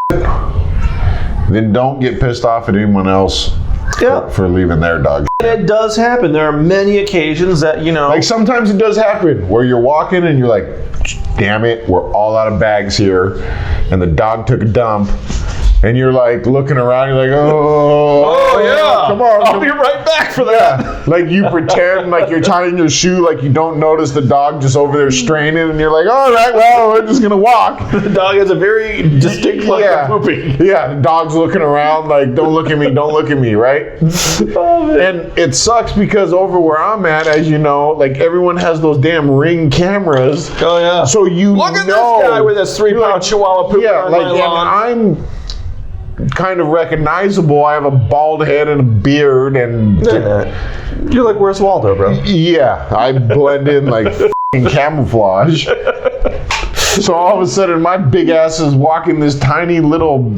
then don't get pissed off at anyone else Yeah. for leaving their dog. And it does happen. There are many occasions that, Like sometimes it does happen where you're walking and you're like, damn it, we're all out of bags here, and the dog took a dump, and you're like looking around, you're like, come on, I'll be right back for that. Yeah, like you pretend like you're tying your shoe, like you don't notice the dog just over there straining, and you're like, all right, well, we're just gonna walk. The dog has a very distinct look of pooping. Yeah, the dog's looking around like, don't look at me, right? And it sucks because over where I'm at, as you know, like everyone has those damn Ring cameras. Oh yeah. So look at this guy with his 3-pound chihuahua pooping on my lawn. And I'm kind of recognizable. I have a bald head and a beard, and you're like, where's Waldo, bro? yeah, I blend in like f***ing camouflage. So all of a sudden, my big ass is walking this tiny little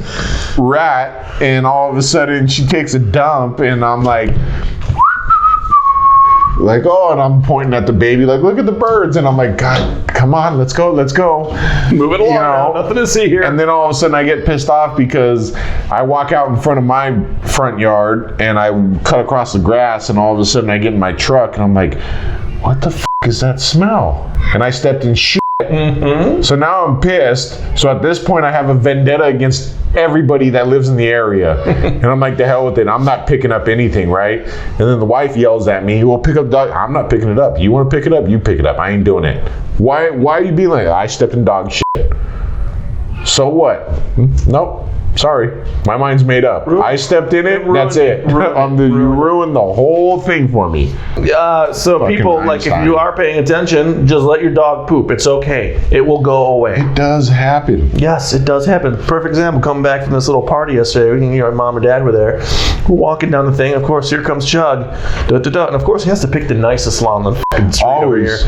rat, and all of a sudden she takes a dump, and I'm like, and I'm pointing at the baby, like, look at the birds, and I'm like, God, come on, let's go. Move it along now, nothing to see here. And then all of a sudden I get pissed off because I walk out in front of my front yard and I cut across the grass, and all of a sudden I get in my truck and I'm like, what the f*** is that smell? And I stepped in shit. Mm-hmm. So now I'm pissed. So at this point I have a vendetta against everybody that lives in the area. And I'm like, the hell with it. I'm not picking up anything, right? And then the wife yells at me, well, pick up dog. I'm not picking it up. You want to pick it up? You pick it up. I ain't doing it. Why are you being like that? I stepped in dog shit. So what? Nope. Sorry. My mind's made up. I stepped in it. That's it. You ruined the whole thing for me. So Fucking people, like, if you are paying attention, just let your dog poop. It's okay. It will go away. It does happen. Yes, it does happen. Perfect example. Coming back from this little party yesterday, mom and dad were there. We're walking down the thing. Of course, here comes Chug. And of course, he has to pick the nicest lawn on the fucking street over here.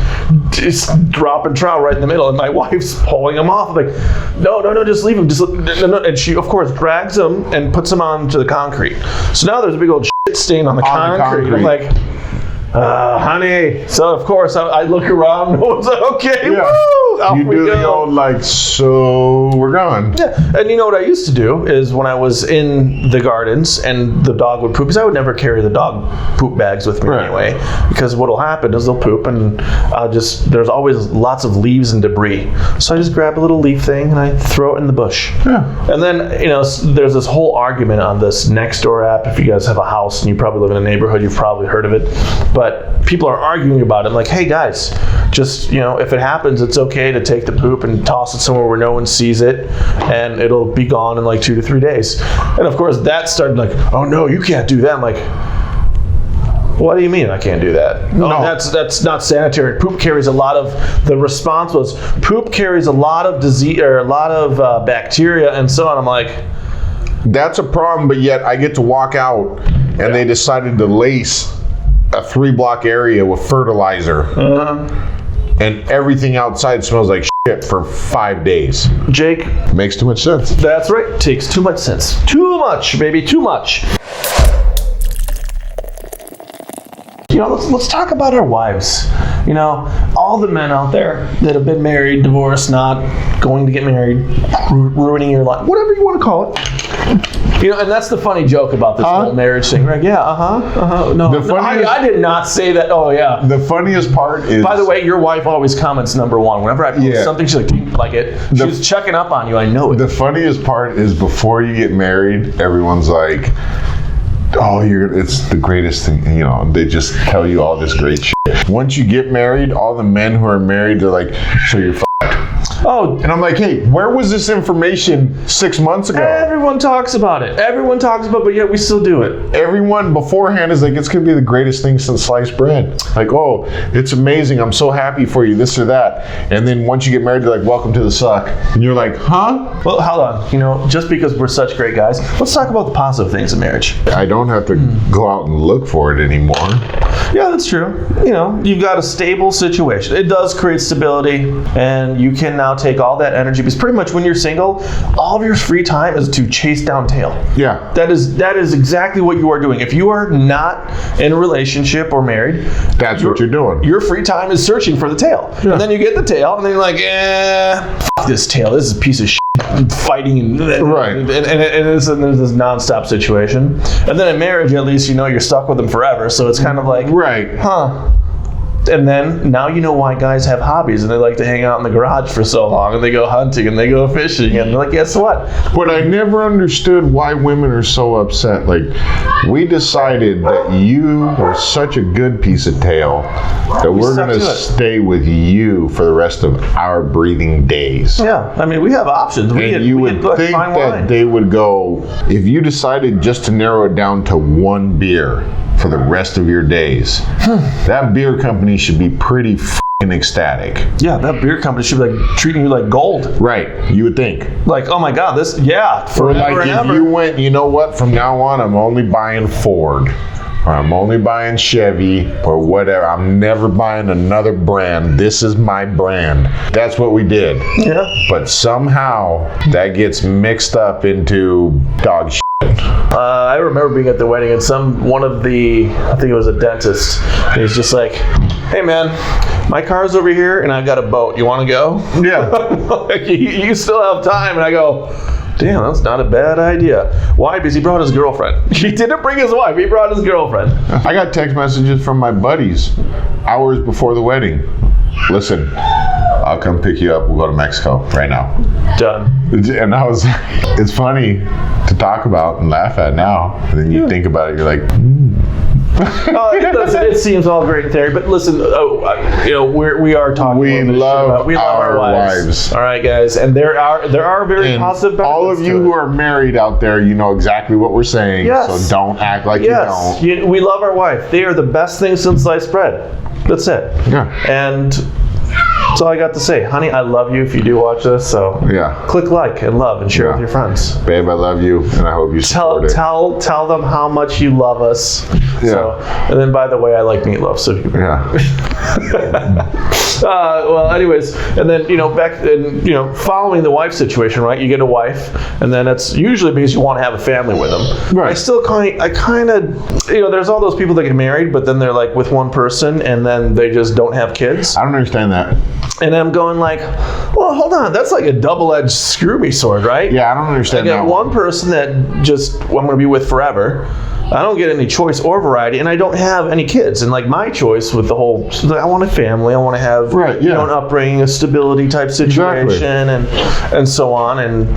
Just dropping trout right in the middle, and my wife's pulling him off. I'm like, no, just leave him. No. And she, of course, drags him and puts him onto the concrete. So now there's a big old shit stain on the concrete. I'm like, honey. So of course I look around. No one's like, okay, yeah. woo! Off You we do go. the old like, so we're gone. Yeah, and you know what I used to do is when I was in the gardens and the dog would poop, because I would never carry the dog poop bags with me anyway, because what'll happen is they'll poop and there's always lots of leaves and debris. So I just grab a little leaf thing and I throw it in the bush. Yeah. And then, there's this whole argument on this Nextdoor app. If you guys have a house and you probably live in a neighborhood, you've probably heard of it. But people are arguing about it. I'm like, hey guys, just, if it happens, it's okay to take the poop and toss it somewhere where no one sees it, and it'll be gone in like 2 to 3 days. And of course that started like, oh no, you can't do that. I'm like, what do you mean I can't do that? No. That's not sanitary. Poop carries a lot of, the response was, poop carries a lot of disease, or a lot of bacteria and so on. I'm like, that's a problem, but yet I get to walk out and they decided to lace a 3-block area with fertilizer. And everything outside smells like shit for 5 days. Jake, Makes too much sense. that's right. Takes too much sense. Too much, baby, too much. Let's talk about our wives. All the men out there that have been married, divorced, not going to get married, ruining your life, whatever you want to call it. And that's the funny joke about this whole marriage thing, right? Yeah, No, I did not say that. Oh, yeah. The funniest part is... By the way, your wife always comments number one. Whenever I post something, she's like, do you like it? She's checking up on you. I know it. The funniest part is before you get married, everyone's like, oh, it's the greatest thing. They just tell you all this great shit. Once you get married, all the men who are married, they're like, so you're f***ed. Oh, and I'm like, hey, where was this information 6 months ago? Everyone talks about it. But yet we still do it. Everyone beforehand is like, it's going to be the greatest thing since sliced bread. Like, oh, it's amazing. I'm so happy for you, this or that. And then once you get married, they're like, welcome to the suck. And you're like, huh? Well, hold on. Just because we're such great guys, let's talk about the positive things in marriage. I don't have to go out and look for it anymore. Yeah, that's true. You've got a stable situation. It does create stability, and you can now take all that energy, because pretty much when you're single, all of your free time is to chase down tail. Yeah. That is exactly what you are doing. If you are not in a relationship or married, that's what you're doing. Your free time is searching for the tail. Yeah. And then you get the tail, and then you're like, f*** this tail. This is a piece of shit. fighting, Right. and there's this nonstop situation. And then in marriage, at least you know you're stuck with them forever. So it's kind of like, Right. huh. And then now you know why guys have hobbies and they like to hang out in the garage for so long and they go hunting and they go fishing and they're like, guess what? But I never understood why women are so upset. Like, we decided that you were such a good piece of tail that we're stuck going to to it. stay with you for the rest of our breathing days. Yeah, I mean, we have options. And you would think that they would go, if you decided just to narrow it down to one beer for the rest of your days, that beer company should be pretty f***ing ecstatic. Yeah, that beer company should be like treating you like gold. Right, you would think. Like, oh my God, this, yeah, Or forever like and if ever. you went, you know what, from now on I'm only buying Ford, or I'm only buying Chevy, or whatever. I'm never buying another brand. This is my brand. That's what we did. Yeah. But somehow that gets mixed up into dog shit. I remember being at the wedding and one of the, I think it was a dentist, and he's just like, hey man, my car's over here and I've got a boat. You want to go? Yeah. Like, you still have time. And I go, damn, that's not a bad idea. Why? Because he brought his girlfriend. He didn't bring his wife. He brought his girlfriend. I got text messages from my buddies hours before the wedding. Listen, I'll come pick you up. We'll go to Mexico right now. Done. And I was, it's funny to talk about and laugh at now. And then you think about it, you're like, It seems all great in theory, but listen, we are talking. We a little bit love about, we love our wives. All right, guys, and there are very and positive benefits all of you to who it. are married out there, you know exactly what we're saying. Yes. So don't act like Yes, you don't. we love our wife. They are the best thing since sliced bread. That's it. Yeah. And that's all I got to say. Honey, I love you if you do watch this. So Yeah. click like and love and share Yeah. with your friends. Babe, I love you, and I hope you support it. Tell them how much you love us. Yeah. So, and then by the way, I like meatloaf. So you Yeah. well, anyways, and then following the wife situation, right? You get a wife, and then it's usually because you want to have a family with them. Right. I kind of, there's all those people that get married, but then they're like with one person, and then they just don't have kids. I don't understand that. And I'm going like, well, hold on, that's like a double-edged screw-me sword, right? Yeah, I don't I understand get that one person that just I'm going to be with forever. I don't get any choice or variety, and I don't have any kids. And like my choice with the whole, I want a family, I want to have Right, yeah. an upbringing, a stability type situation, and so on. And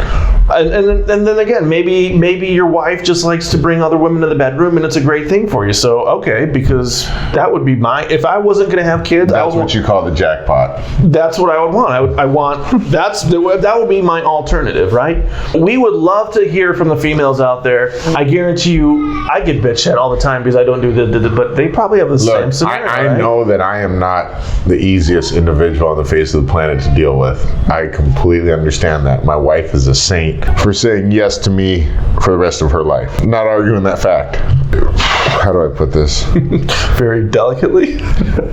then again, maybe your wife just likes to bring other women to the bedroom, and it's a great thing for you. So okay, because that would be if I wasn't going to have kids, That's what you call the jackpot. that's what I would want. I want that would be my alternative, right? We would love to hear from the females out there. I guarantee you, I get bitched at all the time because I don't do the but they probably have the same Look, scenario. I right? know that I am not the easiest individual on the face of the planet to deal with. I completely understand that. My wife is a saint for saying yes to me for the rest of her life. Not arguing that fact. How do I put this? very delicately.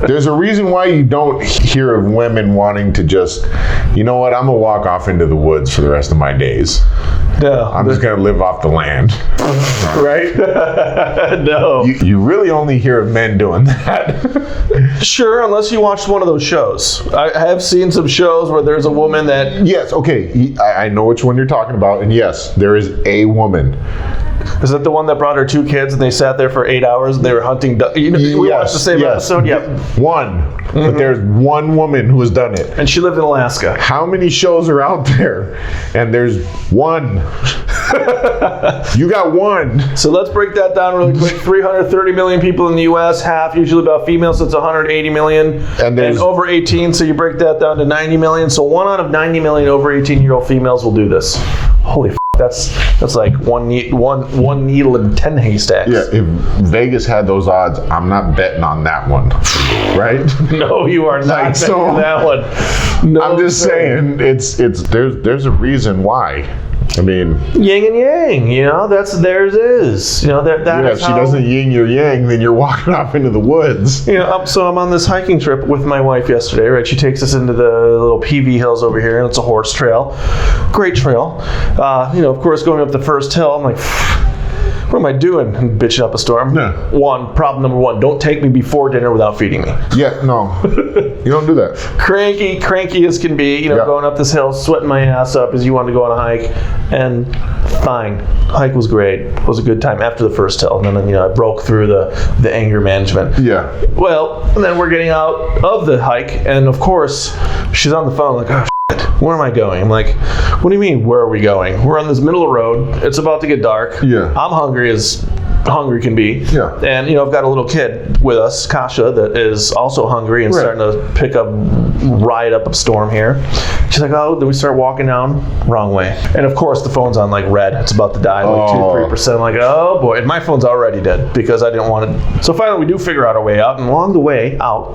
There's a reason why you don't hear of women wanting to just, you know what, I'm gonna walk off into the woods for the rest of my days. No, I'm just gonna live off the land. right? No. You really only hear of men doing that. Sure, unless you watched one of those shows. I have seen some shows where there's a woman that Yes, okay, I know which one you're talking about, and yes, there is a woman. is that the one that brought her 2 kids and they sat there for 8 hours and they were hunting. We watched the same episode. Yep. One. But there's one woman who has done it. And she lived in Alaska. How many shows are out there? And there's one. You got one. So let's break that down really quick. 330 million people in the U.S., half usually about females, so it's 180 million. And there's- over 18, so you break that down to 90 million. So 1 out of 90 million over 18-year-old females will do this. Holy f***, that's like one needle in 10 haystacks. Yeah, if Vegas had those odds, I'm not betting on that one. Right? No, you are not Like, betting so- that one. No, I'm just saying, there's a reason why. I mean, yin and yang, that's theirs is. That if is she how, doesn't yin your yang, then you're walking off into the woods. So I'm on this hiking trip with my wife yesterday, right? She takes us into the little PV Hills over here, and it's a horse trail. Great trail. Of course, going up the first hill, I'm like, what am I doing? Bitching up a storm. Yeah. Problem number one, don't take me before dinner without feeding me. Yeah, no. You don't do that. Cranky as can be, going up this hill, sweating my ass up as you wanted to go on a hike, and fine. Hike was great. It was a good time after the first hill, and then I broke through the anger management. Yeah. Well, and then we're getting out of the hike, and of course, she's on the phone like, oh, shit, where am I going? I'm like, what do you mean, where are we going? We're on this middle of the road. It's about to get dark. Yeah. I'm hungry as hungry can be. Yeah. And, I've got a little kid with us, Kasha, that is also hungry and starting to pick up, ride up a storm here. She's like, oh, then we start walking down, wrong way. And of course, the phone's on like red. It's about to die, like 2-3%. I'm like, oh boy. And my phone's already dead because I didn't want it. So finally, we do figure out our way out. And along the way out,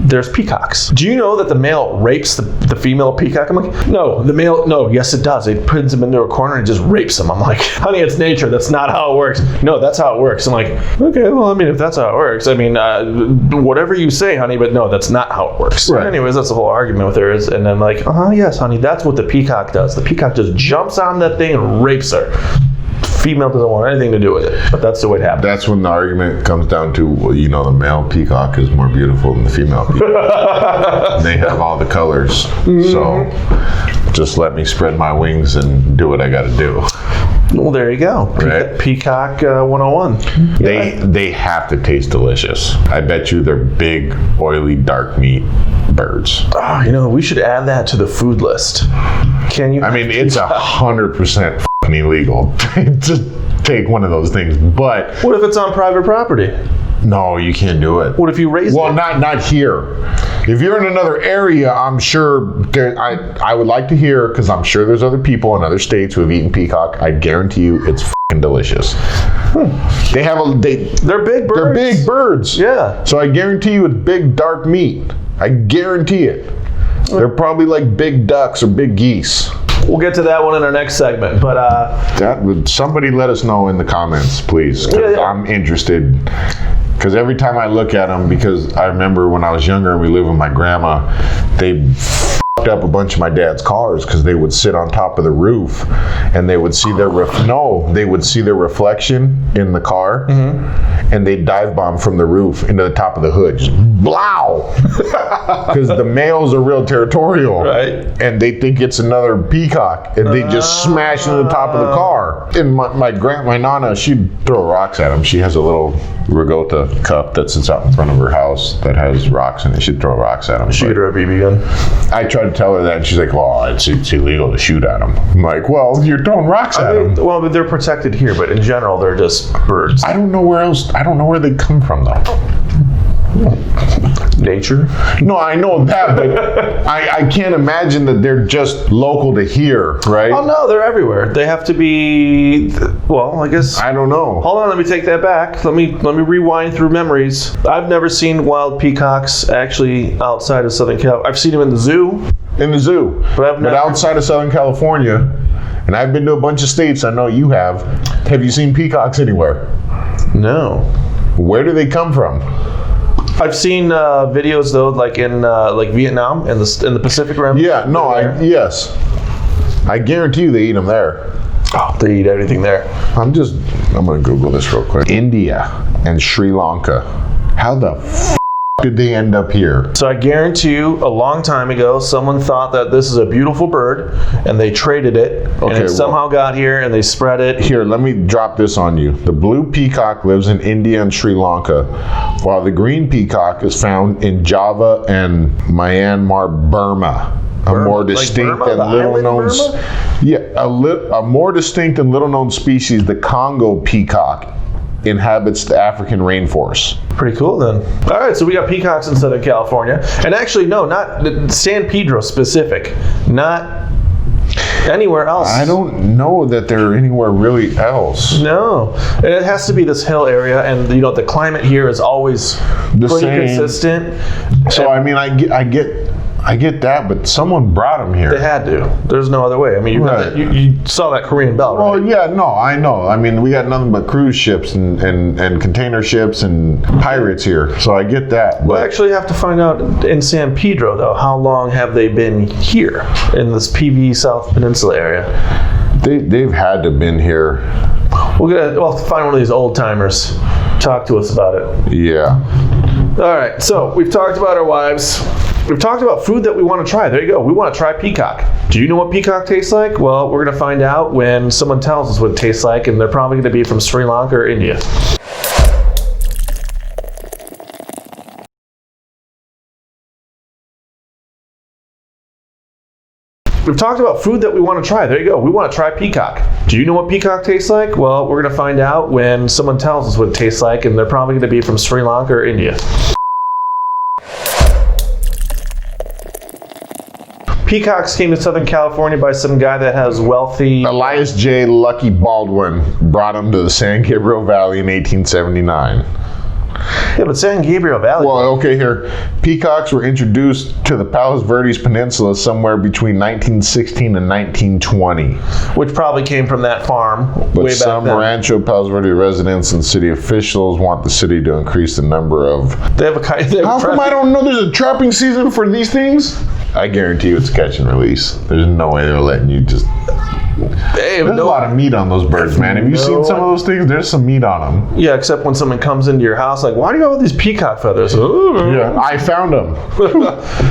there's peacocks. Do you know that the male rapes the female peacock? I'm like, no, yes it does. It puts him into a corner and just rapes him. I'm like, honey, it's nature. That's not how it works. No, that's how it works. I'm like, okay, well, I mean, if that's how it works, I mean, whatever you say, honey, but no, that's not how it works. Right. Anyways, that's the whole argument with her and I'm like, yes, honey, that's what the peacock does. The peacock just jumps on that thing and rapes her. Female doesn't want anything to do with it, but that's the way it happens. That's when the argument comes down to, well, the male peacock is more beautiful than the female peacock. They have all the colors. So just let me spread my wings and do what I got to do. Well, there you go. Right. Peacock 101. They have to taste delicious. I bet you they're big, oily, dark meat birds. Oh, we should add that to the food list. Can you? I mean, it's 100% illegal to take one of those things, but What if it's on private property? no, you can't do it. What if you raise Well, it? not here. If you're in another area, I'm sure I would like to hear, because I'm sure there's other people in other states who have eaten peacock. I guarantee you, it's f***ing delicious. They have They're big birds. They're big birds. Yeah. So I guarantee you, it's big dark meat. I guarantee it. They're probably like big ducks or big geese. We'll get to that one in our next segment, but That would somebody let us know in the comments, please, because Yeah. I'm interested. Because every time I look at them, because I remember when I was younger and we lived with my grandma, they f***ed up a bunch of my dad's cars because they would sit on top of the roof and they would see their reflection in the car, and they'd dive bomb from the roof into the top of the hood, just blow, because the males are real territorial, Right. and they think it's another peacock, and they just smash into the top of the car. And my nana, she'd throw rocks at them. She has a little Regatta cup that sits out in front of her house that has rocks in it. She'd throw rocks at them. shoot her a BB gun. I tried to tell her that, and she's like, well, it's illegal to shoot at them. I'm like, well, you're throwing rocks at them. Well, but they're protected here, but in general, they're just birds. I don't know where else. I don't know where they come from, though. Nature. No, I know that, but I can't imagine that they're just local to here, right? Oh no, they're everywhere. They have to be. Well, I guess. I don't know. Hold on, let me take that back. Let me rewind through memories. I've never seen wild peacocks actually outside of Southern California. I've seen them in the zoo. In the zoo. But outside of Southern California, and I've been to a bunch of states, I know you have. Have you seen peacocks anywhere? No. Where do they come from? I've seen videos though, like in like Vietnam in the Pacific Rim. Yeah, no, yes. I guarantee you they eat them there. Oh, they eat everything there. I'm gonna Google this real quick. India and Sri Lanka. How the f*** did they end up here? So I guarantee you, a long time ago, someone thought that this is a beautiful bird, and they traded it, and Okay, it somehow got here, and they spread it. Here, let me drop this on you. The blue peacock lives in India and Sri Lanka, while the green peacock is found in Java and Myanmar, Burma. A more distinct Burma, and the little island known, Burma? a more distinct and little known species, the Congo peacock, inhabits the African rainforest. Pretty cool then. All right, so we got peacocks in Southern California, and actually, no, not San Pedro specific, not anywhere else. I don't know that they're anywhere really else. No, and it has to be this hill area, and the climate here is always The pretty same. consistent. So I mean, I get that, but someone brought them here. They had to. There's no other way. I mean, Right. you saw that Korean bell, right? Well, yeah, no, I know. I mean, we got nothing but cruise ships and container ships and pirates here, so I get that. We'll But actually have to find out in San Pedro, though, how long have they been here in this PV South Peninsula area? They've had to have been here. We'll find one of these old timers. Talk to us about it. Yeah. All right, so we've talked about our wives. We've talked about food that we want to try. There you go. We want to try peacock. Do you know what peacock tastes like? Well, we're going to find out when someone tells us what it tastes like, and they're probably going to be from Sri Lanka or India. We've talked about food that we want to try. There you go. We want to try peacock. Do you know what peacock tastes like? Well, we're going to find out when someone tells us what it tastes like, and they're probably going to be from Sri Lanka or India. Peacocks came to Southern California by some guy that has wealthy... Elias J. Lucky Baldwin brought them to the San Gabriel Valley in 1879. Yeah, but San Gabriel Valley... Well, okay, here. Peacocks were introduced to the Palos Verdes Peninsula somewhere between 1916 and 1920. Which probably came from that farm But way back some then. Rancho Palos Verdes residents and city officials want the city to increase the number of... They have a kind of... How come I don't know there's a trapping season for these things? I guarantee you it's catch and release. There's no way they're letting you just... There's a lot of meat on those birds, man. Have you seen some of those things? There's some meat on them. Yeah, except when someone comes into your house, like, why do you have all these peacock feathers? Yeah, I found them.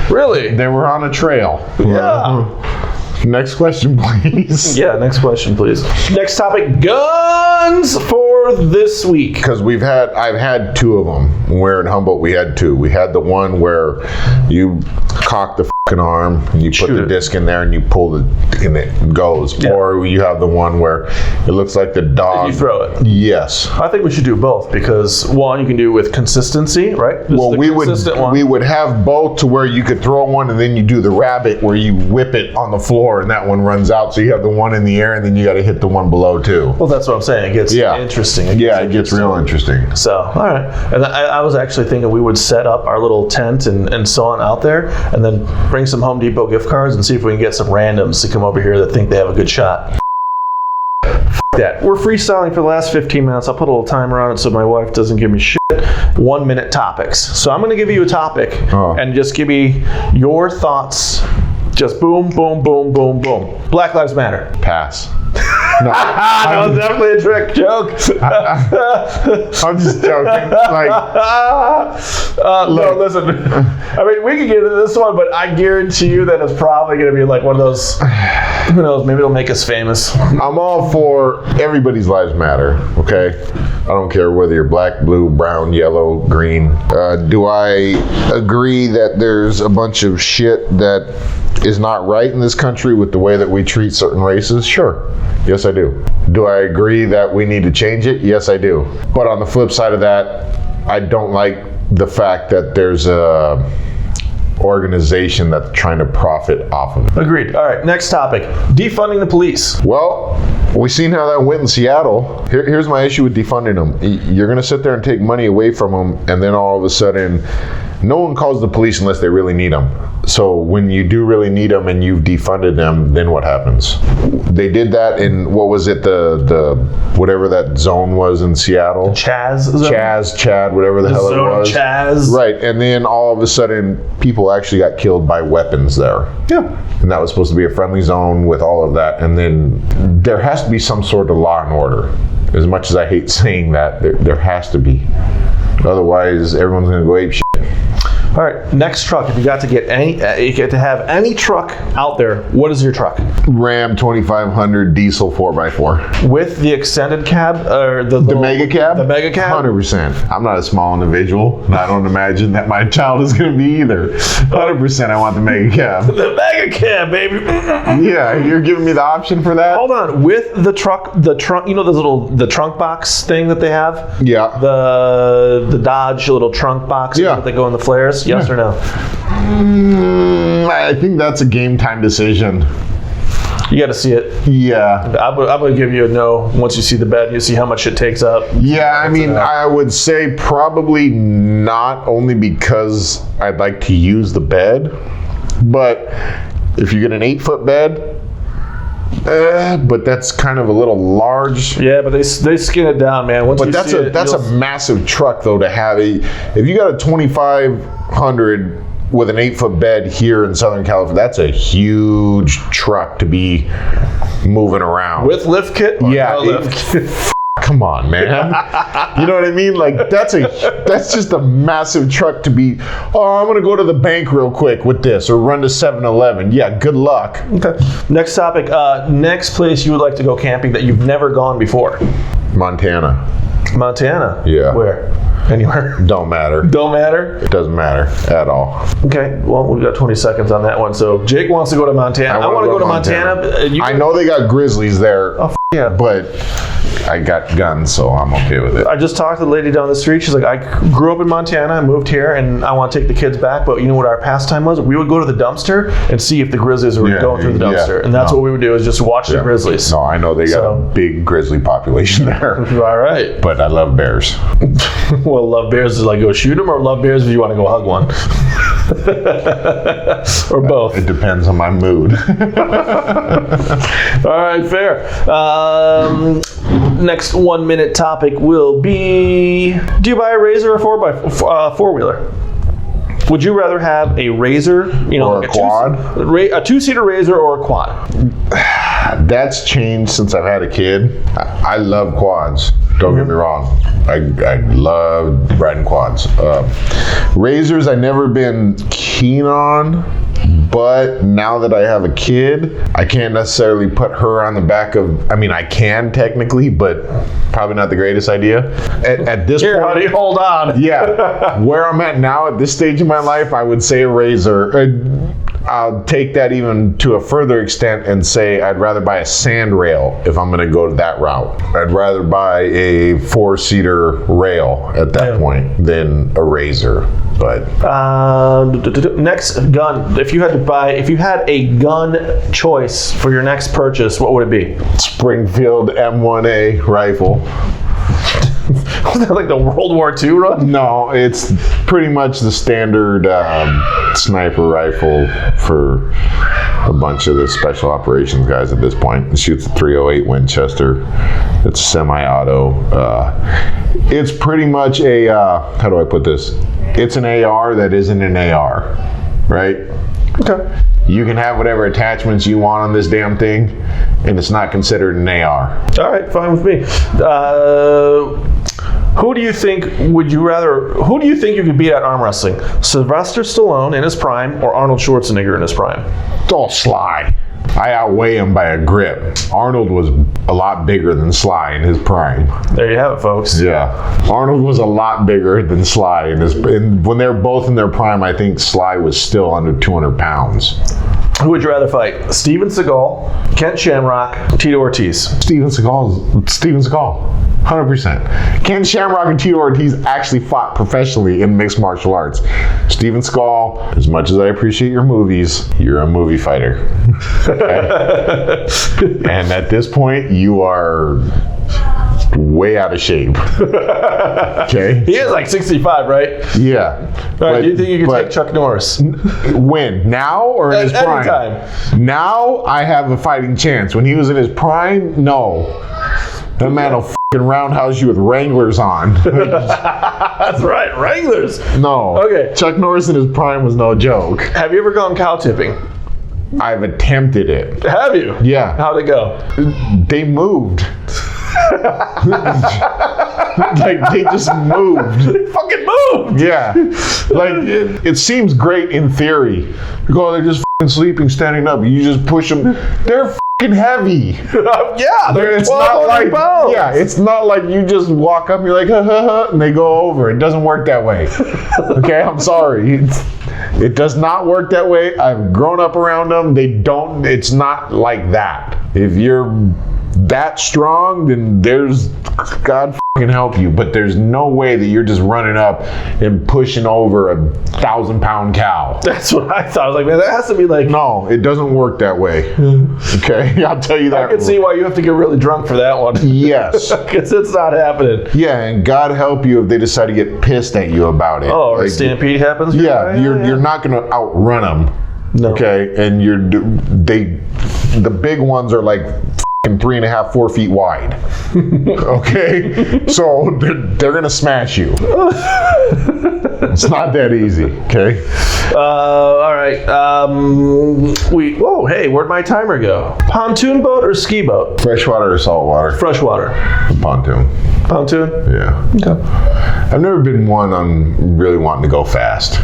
Really? They were on a trail. Yeah. Next question, please. Yeah, next question, please. Next topic, guns for this week. Because I've had two of them. Where in Humboldt we had two. We had the one where you cock the fucking arm, and you put the disc in there, and you pull it, and it goes. Yeah. Or you have the one where it looks like the dog. And you throw it. Yes. I think we should do both because one, you can do with consistency, right? This Well, is the consistent one. we would have both to where you could throw one and then you do the rabbit where you whip it on the floor and that one runs out. So you have the one in the air and then you got to hit the one below too. Well, that's what I'm saying. It gets interesting. It gets real interesting. So, all right. And I was actually thinking we would set up our little tent and so on out there and then bring some Home Depot gift cards and see if we can get some randoms to come over here that think they have a good shot. That. We're freestyling for the last 15 minutes. I'll put a little timer on it so my wife doesn't give me shit. 1 minute topics. So I'm going to give you a topic and just give me your thoughts. Just boom, boom, boom, boom, boom. Black Lives Matter. Pass. No, That was definitely a trick joke. I'm just joking. Like, no, listen. I mean, we can get into this one, but I guarantee you that it's probably going to be like one of those. Who knows? Maybe it'll make us famous. I'm all for everybody's lives matter, okay? I don't care whether you're black, blue, brown, yellow, green. Do I agree that there's a bunch of shit that is not right in this country with the way that we treat certain races? Sure. Yes, I do. Do I agree that we need to change it? Yes, I do. But on the flip side of that, I don't like the fact that there's a organization that's trying to profit off of it. Agreed. All right, next topic. Defunding the police. Well, we've seen how that went in Seattle. Here's my issue with defunding them. You're going to sit there and take money away from them, and then all of a sudden, no one calls the police unless they really need them. So when you do really need them and you've defunded them, then what happens? They did that in, what was it, the whatever that zone was in Seattle? Chaz zone? Chad, whatever the hell it Zone was. Chaz. Right, and then all of a sudden, people actually got killed by weapons there. Yeah. And that was supposed to be a friendly zone with all of that. And then there has to be some sort of law and order. As much as I hate saying that, there has to be. Otherwise, everyone's going to go ape shit. All right, next truck. If you got to get you get to have any truck out there, what is your truck? Ram 2500 diesel 4x4. With the extended cab or the Mega cab? The mega cab? 100%. I'm not a small individual, and I don't imagine that my child is going to be either. 100% I want the mega cab. The mega cab, baby. Yeah, you're giving me the option for that? Hold on. With the trunk, you know, the trunk box thing that they have? Yeah. The Dodge little trunk boxes that they go in the flares? Yes or no? I think that's a game time decision. You got to see it. Yeah. I'm going to give you a no once you see the bed and you see how much it takes up. Yeah, I mean, I would say probably not, only because I'd like to use the bed. But if you get an 8-foot bed, but that's kind of a little large. Yeah, but they skin it down, man. But that's a massive truck though to have. If you got a 2500 with an 8-foot bed here in Southern California, that's a huge truck to be moving around. With lift kit? Or Yeah, no lift kit? Come on, man. You know what I mean? Like that's just a massive truck to be, oh, I'm gonna go to the bank real quick with this or run to 7-Eleven. Yeah, good luck. Okay. Next topic. Next place you would like to go camping that you've never gone before? Montana. Montana? Yeah. Where? Anywhere? Don't matter. Don't matter? It doesn't matter at all. Okay, well, we've got 20 seconds on that one. So Jake wants to go to Montana. I want to go to Montana. I know they got grizzlies there, Yeah. but I got guns, so I'm okay with it. I just talked to the lady down the street. She's like, I grew up in Montana. I moved here, and I want to take the kids back. But you know what our pastime was? We would go to the dumpster and see if the grizzlies were going through the dumpster. And that's what we would do, is just watch the grizzlies. No, I know they got a big grizzly population there. All right. But I love bears. Well, love bears is like go shoot them, or love bears if you want to go hug one? Or both. It depends on my mood. All right, fair. Next 1 minute topic will be: do you buy a Razor or four-wheeler? Would you rather have a Razor, Or a quad? A two-seater Razor, or a quad? That's changed since I've had a kid. I love quads. Don't get me wrong. I love riding quads. Razors I've never been keen on, but now that I have a kid, I can't necessarily put her on the back of, I can technically, but probably not the greatest idea. At this Here, point, honey, hold on. yeah, where I'm at now at this stage of my life, I would say a Razor. I'll take that even to a further extent and say I'd rather buy a sand rail if I'm going to go that route. I'd rather buy a 4-seater rail at that point than a Razor. But next gun. If you had a gun choice for your next purchase, what would it be? Springfield M1A rifle. Was that like the World War II run? No, it's pretty much the standard sniper rifle for a bunch of the special operations guys at this point. It shoots a .308 Winchester. It's semi-auto. It's pretty much a, how do I put this? It's an AR that isn't an AR, right? Okay. You can have whatever attachments you want on this damn thing, and it's not considered an AR. All right, fine with me. Who do you think you could beat at arm wrestling? Sylvester Stallone in his prime, or Arnold Schwarzenegger in his prime? Oh, Sly. I outweigh him by a grip. Arnold was a lot bigger than Sly in his prime. There you have it, folks. Yeah. Arnold was a lot bigger than Sly when they were both in their prime. I think Sly was still under 200 pounds. Who would you rather fight? Steven Seagal, Ken Shamrock, Tito Ortiz? Steven Seagal. 100%. Ken Shamrock and Tito Ortiz actually fought professionally in mixed martial arts. Steven Seagal, as much as I appreciate your movies, you're a movie fighter. Okay? And at this point, you are way out of shape. Okay? He is like 65, right? Yeah. All right, do you think you could take Chuck Norris? When? Now or in his prime? Anytime. Now I have a fighting chance. When he was in his prime, no. That man will f***ing roundhouse you with Wranglers on. That's right, Wranglers. No. Okay. Chuck Norris in his prime was no joke. Have you ever gone cow tipping? I've attempted it. Have you? Yeah. How'd it go? They moved. Like they just moved. They fucking moved. Yeah. Like it seems great in theory. You go, they're just f***ing sleeping, standing up. You just push them. They're f***ing heavy. Yeah, they're It's not 1,200 like pounds. yeah, it's not like you just walk up and you're like ha ha ha and they go over. It doesn't work that way. Okay, I'm sorry. It does not work that way. I've grown up around them. It's not like that. If you're that strong, then there's God f***ing help you, but there's no way that you're just running up and pushing over a 1,000-pound cow. That's what I thought. I was like, man, that has to be like. No, it doesn't work that way. Okay, I'll tell you that. I can see why you have to get really drunk for that one. Yes. Because it's not happening. Yeah, and God help you if they decide to get pissed at you about it. Oh, or a stampede happens? Yeah, you're not going to outrun them. No. Okay, and the big ones are like 3.5, 4 feet wide. Okay? So they're going to smash you. It's not that easy, okay? All right. Whoa, hey, where'd my timer go? Pontoon boat or ski boat? Freshwater or saltwater? Freshwater. Pontoon. Pontoon? Yeah. Okay. I've never been one on really wanting to go fast.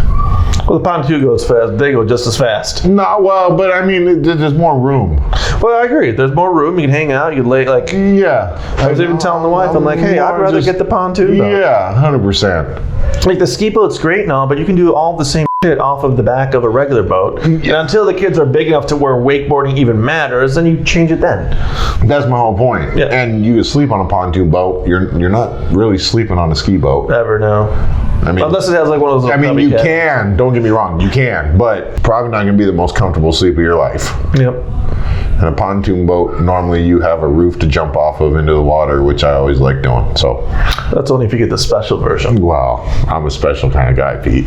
Well, the pontoon goes fast. They go just as fast. No, well, but I mean, there's more room. Well, I agree. There's more room. You can hang out. You can lay, like... Yeah. I was even telling the wife, I'm like, hey, I'd rather get the pontoon boat. Yeah, 100%. Like, the ski boat's great now, but you can do all the same shit off of the back of a regular boat. And until the kids are big enough to where wakeboarding even matters, then you change it then. That's my whole point. Yeah. And you can sleep on a pontoon boat. You're not really sleeping on a ski boat. Ever, no. I mean, Unless it has like one of those little you cubby can. Don't get me wrong, you can, but probably not going to be the most comfortable sleep of your life. Yep. And a pontoon boat, normally you have a roof to jump off of into the water, which I always like doing. So That's only if you get the special version. Wow, I'm a special kind of guy, Pete.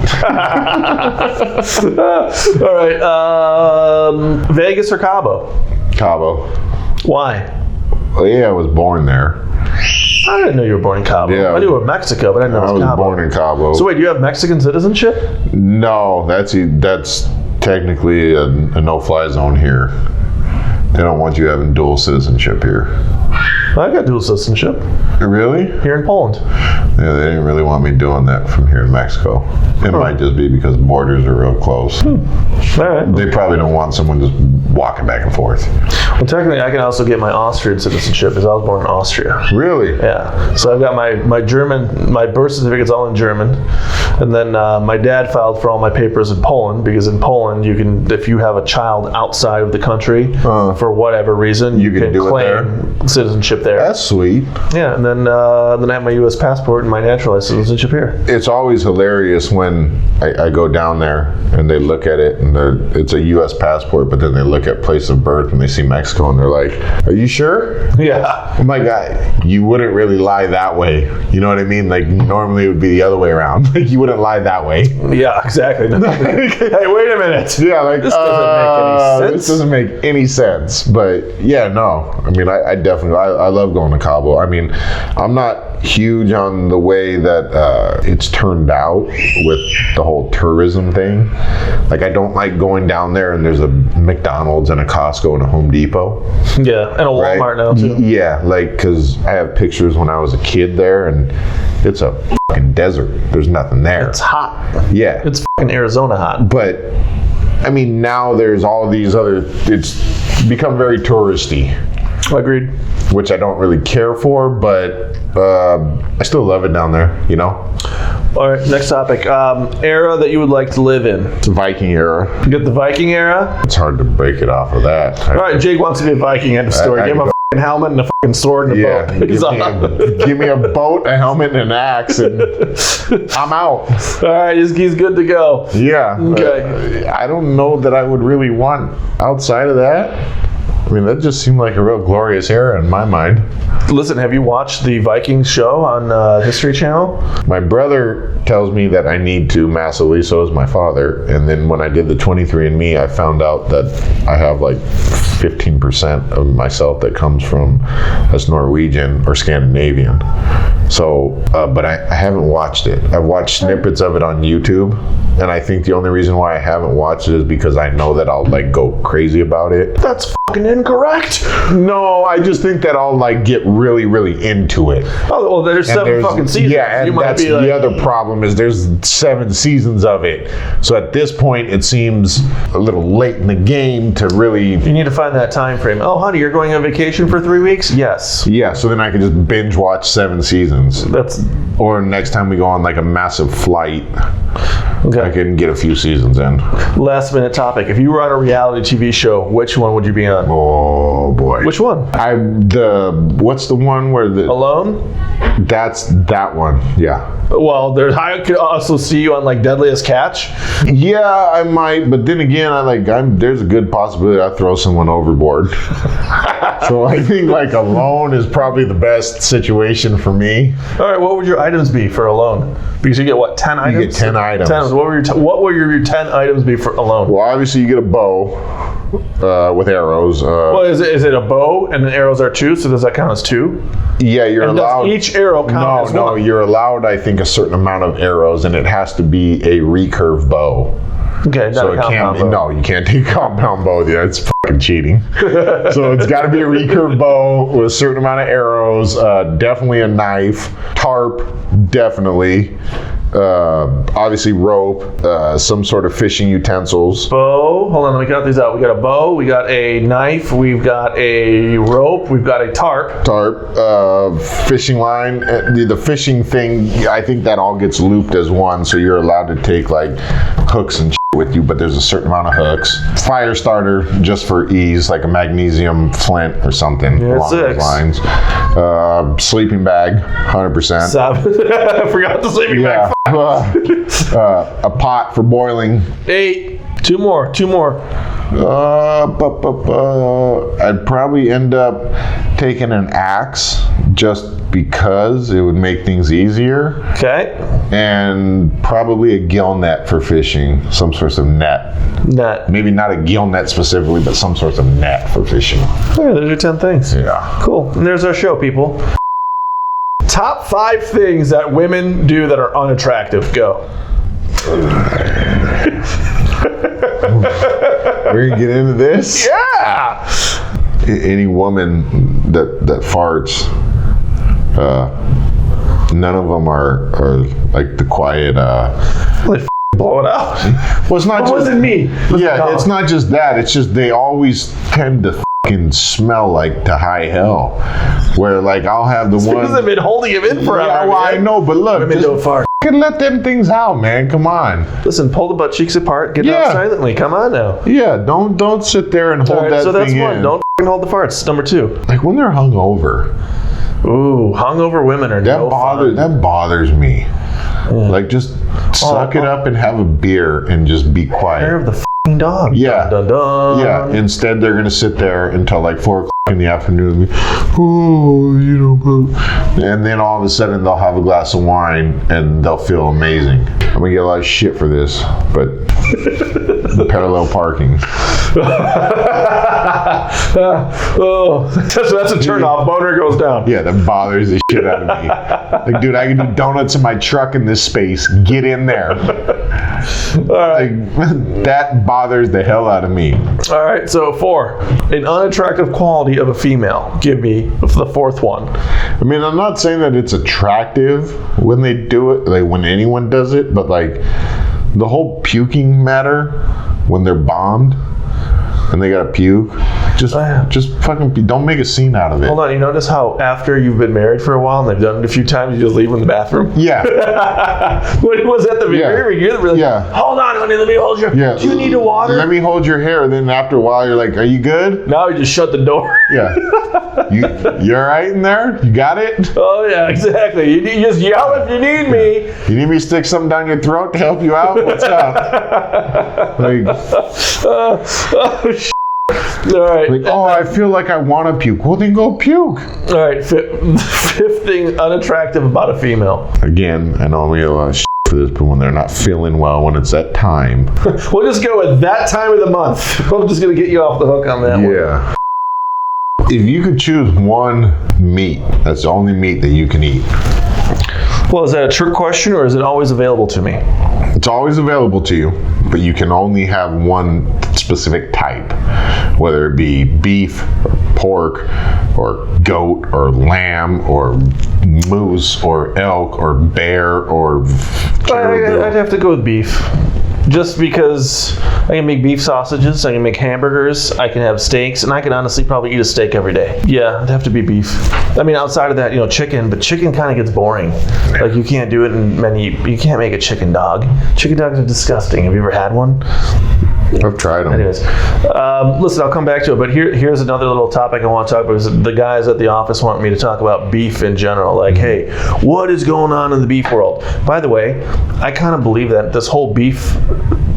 All right. Vegas or Cabo? Cabo. Why? Well, yeah, I was born there. I didn't know you were born in Cabo. Yeah. I knew it was Mexico, but I didn't know I it was was Cabo. born in Cabo. So wait, do you have Mexican citizenship? No, that's technically a no-fly zone here. They don't want you having dual citizenship here. I got dual citizenship Really? here in Poland. Yeah, they didn't really want me doing that from here in Mexico. It might just be because borders are real close. All right. They probably don't want someone just walking back and forth. Well, technically, I can also get my Austrian citizenship because I was born in Austria. Really? Yeah. So I've got my German, my birth certificate's all in German. And then my dad filed for all my papers in Poland because in Poland, you can, if you have a child outside of the country for whatever reason, You can do it claim citizenship there. That's sweet. Yeah. And then I have my U.S. passport and my naturalized citizenship here. It's always hilarious when I go down there and they look at it and it's a U.S. passport, but then they look at place of birth and they see Mexico and they're like, "Are you sure?" Yeah. I'm like, you wouldn't really lie that way. You know what I mean? Like normally it would be the other way around. Like you wouldn't lie that way. Yeah, exactly. Hey, wait a minute. Yeah, like This doesn't make any sense. This doesn't make any sense. But yeah, no. I mean, I definitely I love going to Cabo. I mean, I'm not huge on the way that it's turned out with the whole tourism thing. Like I don't like going down there and there's a McDonald's and a Costco and a Home Depot. Yeah, and a Walmart now too. Yeah, like because I have pictures when I was a kid there and it's a fucking desert. There's nothing there. It's hot. Yeah. It's fucking Arizona hot. But I mean, now there's all these other, it's become very touristy, Agreed. which I don't really care for, but I still love it down there, you know? All right, next topic. Era that you would like to live in. It's a Viking era. You get the Viking era. It's hard to break it off of that. All right, Jake wants to be a Viking. End of story. I Give him a go- fucking helmet and a fucking sword and a Yeah, boat. He's on. give me a boat, a helmet, and an axe, and I'm out. All right, he's good to go. Yeah. Okay. I don't know that I would really want outside of that. I mean, that just seemed like a real glorious era in my mind. Listen, have you watched the Vikings show on History Channel? My brother tells me that I need to massively, so does my father. And then when I did the 23andMe, I found out that I have like 15% of myself that comes from as Norwegian or Scandinavian. So, but I haven't watched it. I've watched snippets of it on YouTube. And I think the only reason why I haven't watched it is because I know that I'll like go crazy about it. That's fucking incorrect. No, I just think that I'll like get really, really into it. Oh, well, there's And 7 fucking seasons. Yeah, you and might that's be like, the other problem is there's 7 seasons of it. So at this point, it seems a little late in the game to really. you need to find that time frame. Oh, honey, you're going on vacation for 3 weeks? Yes. Yeah, so then I can just binge watch 7 seasons. That's Or next time we go on like a massive flight, okay. I can get a few seasons in. Last minute topic. If you were on a reality TV show, which one would you be on? Oh boy. Which one? What's the one where Alone? that's that one. Yeah. Well, I could also see you on like Deadliest Catch. Yeah, I might, but then again, there's a good possibility I throw someone overboard. So I think like Alone is probably the best situation for me. All right, what would your items be for Alone? Because you get what, 10 items? get 10 items. 10. What would your 10 items be for Alone? Well, obviously you get a bow. with arrows. Well, is it a bow and the arrows are 2? So does that count as 2? Yeah, you're And allowed. does each arrow count as 1? No, you're allowed, I think, a certain amount of arrows, and it has to be a recurve bow. Okay, not So a it compound can't. bow. No, you can't take compound bow. Yeah, it's fucking cheating. So it's got to be a recurve bow with a certain amount of arrows. Definitely a knife, tarp, definitely. Obviously rope, some sort of fishing utensils. Bow. Hold on, let me count these out. We got a bow, we got a knife, we've got a rope, we've got a tarp. Fishing line. The fishing thing, I think that all gets looped as one, so you're allowed to take like hooks and shit with you, but there's a certain amount of hooks. Fire starter, just for ease, like a magnesium flint or something along 6. those lines. Sleeping bag, 100%. 7. I forgot the sleeping bag. A pot for boiling. 8. 2 more. I'd probably end up taking an axe just because it would make things easier. Okay. And probably a gill net for fishing, some sort of net. Net. Maybe not a gill net specifically, but some sort of net for fishing. Yeah, those are 10 things. Yeah. Cool. And there's our show, people. Top 5 things that women do that are unattractive. Go. We're gonna get into this. Yeah. Any woman that farts, none of them are like the quiet. Blow it out. Well, it's not It just wasn't me. Yeah, it's not just that. It's just they always tend to fucking smell like to high hell. Where like I'll have the Because one. I've been holding him in forever. Yeah, well, I man. know, but look, Women just don't fart. fucking let them things out, man. Come on. Listen, pull the butt cheeks apart. Get Yeah. out silently. Come on now. Yeah, don't sit there and hold All right, that so that's thing 1. in. Don't f***ing hold the farts. Number 2. Like when they're hungover, Ooh, hungover women are no fun. that bothers me. Like just suck it up and have a beer and just be Hair quiet. of the f***ing dog. Yeah. Dun, dun, dun. Yeah. Instead, they're gonna sit there until like 4 o'clock in the afternoon. And then all of a sudden they'll have a glass of wine and they'll feel amazing. I'm gonna get a lot of shit for this, but the parallel parking. Oh, that's a turn off. Boner goes down. Yeah, that bothers the shit out of me. Like, dude, I can do donuts in my truck in this space. Get in there. Like, that bothers the hell out of me. All right, so 4. An unattractive quality of a female. Give me the 4th one. I mean, I'm not saying that it's attractive when they do it, like when anyone does it, but like the whole puking matter when they're bombed and they gotta puke. Just fucking don't make a scene out of it. Hold on, you notice how after you've been married for a while and they've done it a few times, you just leave them in the bathroom? Yeah. When it was at the very beginning, really, Yeah. hold on, honey, let me hold your, Yeah. do you need a water? Let me hold your hair. And then after a while, you're like, are you good? Now you just shut the door. Yeah. You all right in there? You got it? Oh yeah, exactly. You just yell if you need me. You need me to stick something down your throat to help you out? What's up? Like, All right. like, oh, I feel like I want to puke. Well, then go puke. All right. 5th thing unattractive about a female. Again, I know we get a lot of shit for this, but when they're not feeling well, when it's that time. We'll just go with that time of the month. I'm just gonna get you off the hook on that one. Yeah. If you could choose one meat, that's the only meat that you can eat. Well, is that a trick question or is it always available to me? It's always available to you, but you can only have one specific type, whether it be beef, or pork, or goat, or lamb, or moose, or elk, or bear, or caribou. I'd have to go with beef. Just because I can make beef sausages, I can make hamburgers, I can have steaks, and I can honestly probably eat a steak every day. Yeah, it'd have to be beef. I mean, outside of that, chicken, but chicken kind of gets boring. Like, you can't do it in you can't make a chicken dog. Chicken dogs are disgusting. Have you ever had one? I've tried them. Anyways, listen, I'll come back to it, but here's another little topic I want to talk about, because the guys at the office want me to talk about beef in general. Like, hey, what is going on in the beef world? By the way, I kind of believe that this whole beef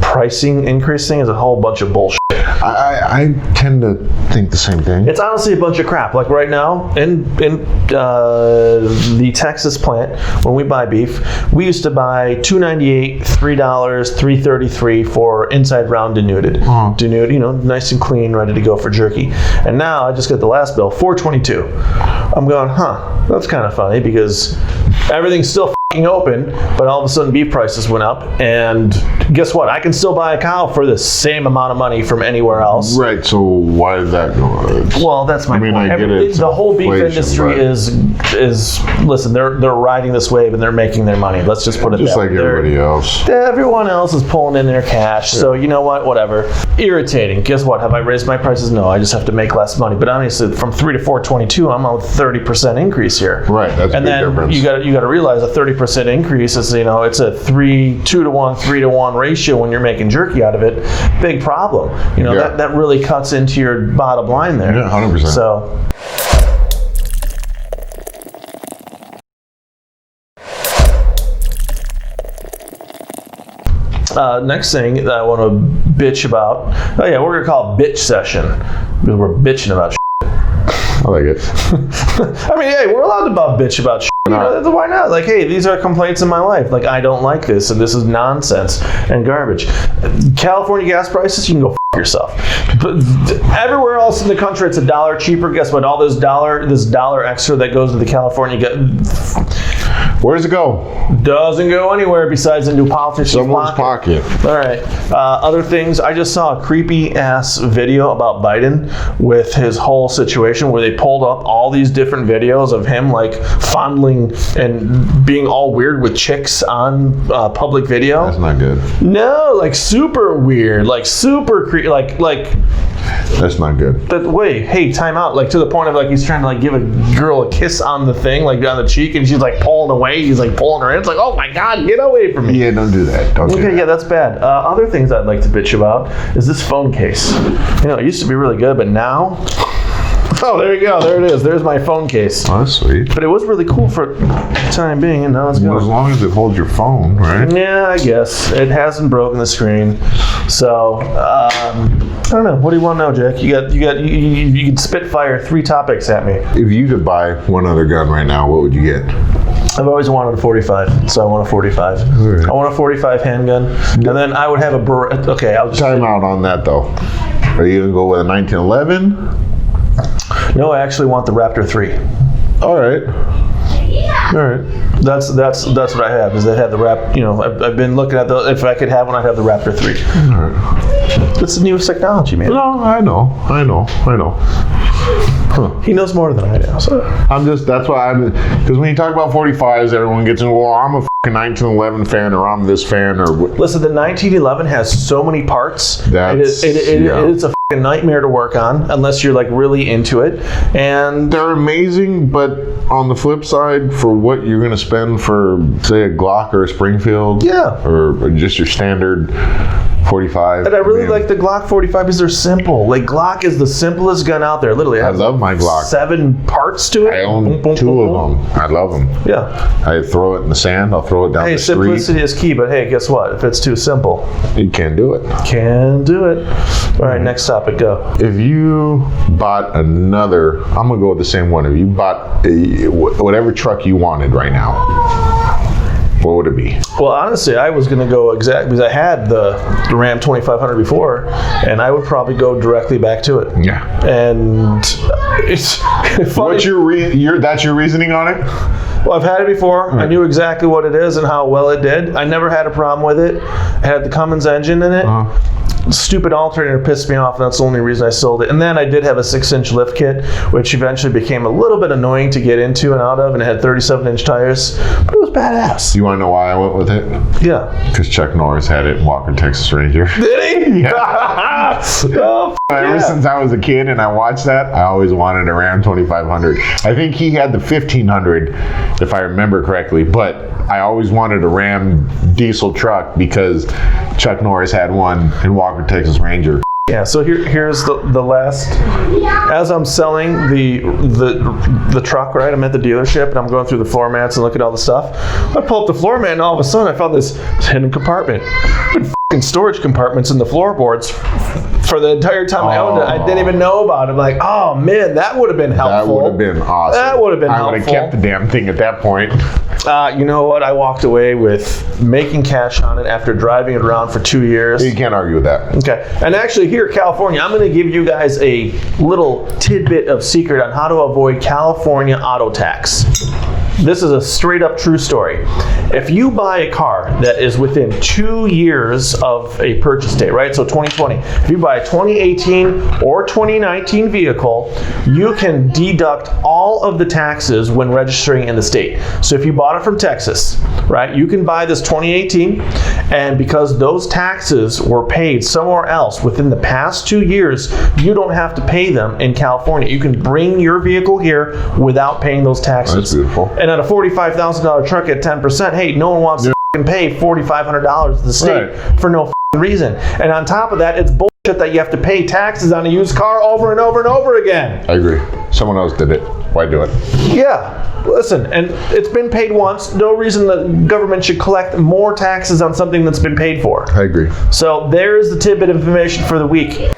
pricing increase thing is a whole bunch of bullshit. I tend to think the same thing. It's honestly a bunch of crap. Like right now, in the Texas plant, when we buy beef, we used to buy $2.98, $3, $3.33 for inside round denuded. Denuded, nice and clean, ready to go for jerky. And now I just got the last bill, $4.22. I'm going, that's kind of funny because everything's still open, but all of a sudden beef prices went up, and guess what? I can still buy a cow for the same amount of money from anywhere else. Right. So why did that go? Well, that's my point. I get it. The whole beef industry is listen. They're riding this wave and they're making their money. Let's just put it just that like way. everybody else. Everyone else is pulling in their cash. So you know what? Whatever. Irritating. Guess what? Have I raised my prices? No. I just have to make less money. But honestly, from $3 to $4.22, I'm on a 30% increase here. Right. That's a big difference. you got to realize a 30% increase is it's a 2 to 1, 3 to 1 ratio when you're making jerky out of it. Big problem. That really cuts into your bottom line there. Yeah, 100%. So. Next thing that I want to bitch about. Oh yeah, we're gonna call it bitch session because we're bitching about. I like it. I mean, hey, we're allowed to bitch about. Why not? Like, hey, these are complaints in my life. Like, I don't like this, and this is nonsense and garbage. California gas prices, you can go yourself. But everywhere else in the country, it's $1 cheaper. Guess what? All this dollar extra that goes to the California where does it go? Doesn't go anywhere besides into politicians' Someone's pocket. All right. Other things, I just saw a creepy ass video about Biden with his whole situation where they pulled up all these different videos of him like fondling and being all weird with chicks on public video. That's not good. No, like super weird, like super creepy, like. That's not good. Wait, hey, time out. Like to the point of like he's trying to like give a girl a kiss on the thing, like on the cheek, and she's like pulling away. He's like pulling her in. It's like, oh my God, get away from me. Yeah, don't do that. Don't do that. Yeah, that's bad. Other things I'd like to bitch about is this phone case. It used to be really good, but now. Oh, there you go. There it is. There's my phone case. Oh, that's sweet. But it was really cool for the time being, and now it's gone. As long as it holds your phone, right? Yeah, I guess. It hasn't broken the screen. So, I don't know. What do you want to know, Jack? You can spitfire 3 topics at me. If you could buy one other gun right now, what would you get? I've always wanted a 45, so I want a 45. Right. I want a 45 handgun, and then I would have a Beretta. Okay, I'll just... Time out on that, though. Are you going to go with a 1911? No, I actually want the Raptor 3. All right. That's what I have. Is I have the I've been looking at if I could have one, I'd have the Raptor 3. All right. It's the newest technology, man. No, I know. Huh. He knows more than I do. So. That's why because when you talk about 45s, everyone gets in, well, I'm a 1911 fan, or I'm this fan, or... Listen, the 1911 has so many parts. It's a nightmare to work on unless you're like really into it. And they're amazing, but on the flip side, for what you're going to spend for, say, a Glock or a Springfield, or just your standard 45. And I really like the Glock 45 because they're simple. Like Glock is the simplest gun out there. Literally, I love my Glock. 7 parts to it. I own 2 of them. I love them. Yeah. I throw it in the sand. I'll throw it down the street. Hey, simplicity is key. But hey, guess what? If it's too simple, you can't do it. Can do it. All right, next topic, go. If you bought another, I'm gonna go with the same one. If you bought whatever truck you wanted right now, what would it be? Well, honestly, I was going to go because I had the Ram 2500 before, and I would probably go directly back to it. Yeah. And it's funny. What's that's your reasoning on it? Well, I've had it before. Right. I knew exactly what it is and how well it did. I never had a problem with it. It had the Cummins engine in it. Stupid alternator pissed me off, and that's the only reason I sold it. And then I did have a 6-inch lift kit, which eventually became a little bit annoying to get into and out of, and it had 37-inch tires, but it was badass. You want to know why I went with it? Yeah. Because Chuck Norris had it in Walker, Texas Ranger. Did he? Yeah. Ever since I was a kid and I watched that, I always wanted a Ram 2500. I think he had the 1500, if I remember correctly, but I always wanted a Ram diesel truck because Chuck Norris had one in Walker, Texas Ranger. Yeah, so here's the last. As I'm selling the truck, right? I'm at the dealership and I'm going through the floor mats and look at all the stuff. I pull up the floor mat and all of a sudden I found this hidden compartment. I've been storage compartments in the floorboards for the entire time I owned it. I didn't even know about it. I'm like, oh man, that would have been helpful. That would have been awesome. That would have been helpful. I would have kept the damn thing at that point. You know what? I walked away with making cash on it after driving it around for 2 years. You can't argue with that. Okay. And actually here in California, I'm going to give you guys a little tidbit of secret on how to avoid California auto tax. This is a straight up true story. If you buy a car that is within 2 years of a purchase date, right? So 2020, if you buy a 2018 or 2019 vehicle, you can deduct all of the taxes when registering in the state. So if you bought it from Texas, right, you can buy this 2018, and because those taxes were paid somewhere else within the past 2 years, you don't have to pay them in California. You can bring your vehicle here without paying those taxes. That's beautiful. And on a $45,000 truck at 10%, hey, no one wants to pay $4,500 to the state for no reason. And on top of that, it's bullshit that you have to pay taxes on a used car over and over and over again. I agree. Someone else did it. Why do it? Yeah. Listen, and it's been paid once. No reason the government should collect more taxes on something that's been paid for. I agree. So there's the tidbit of information for the week.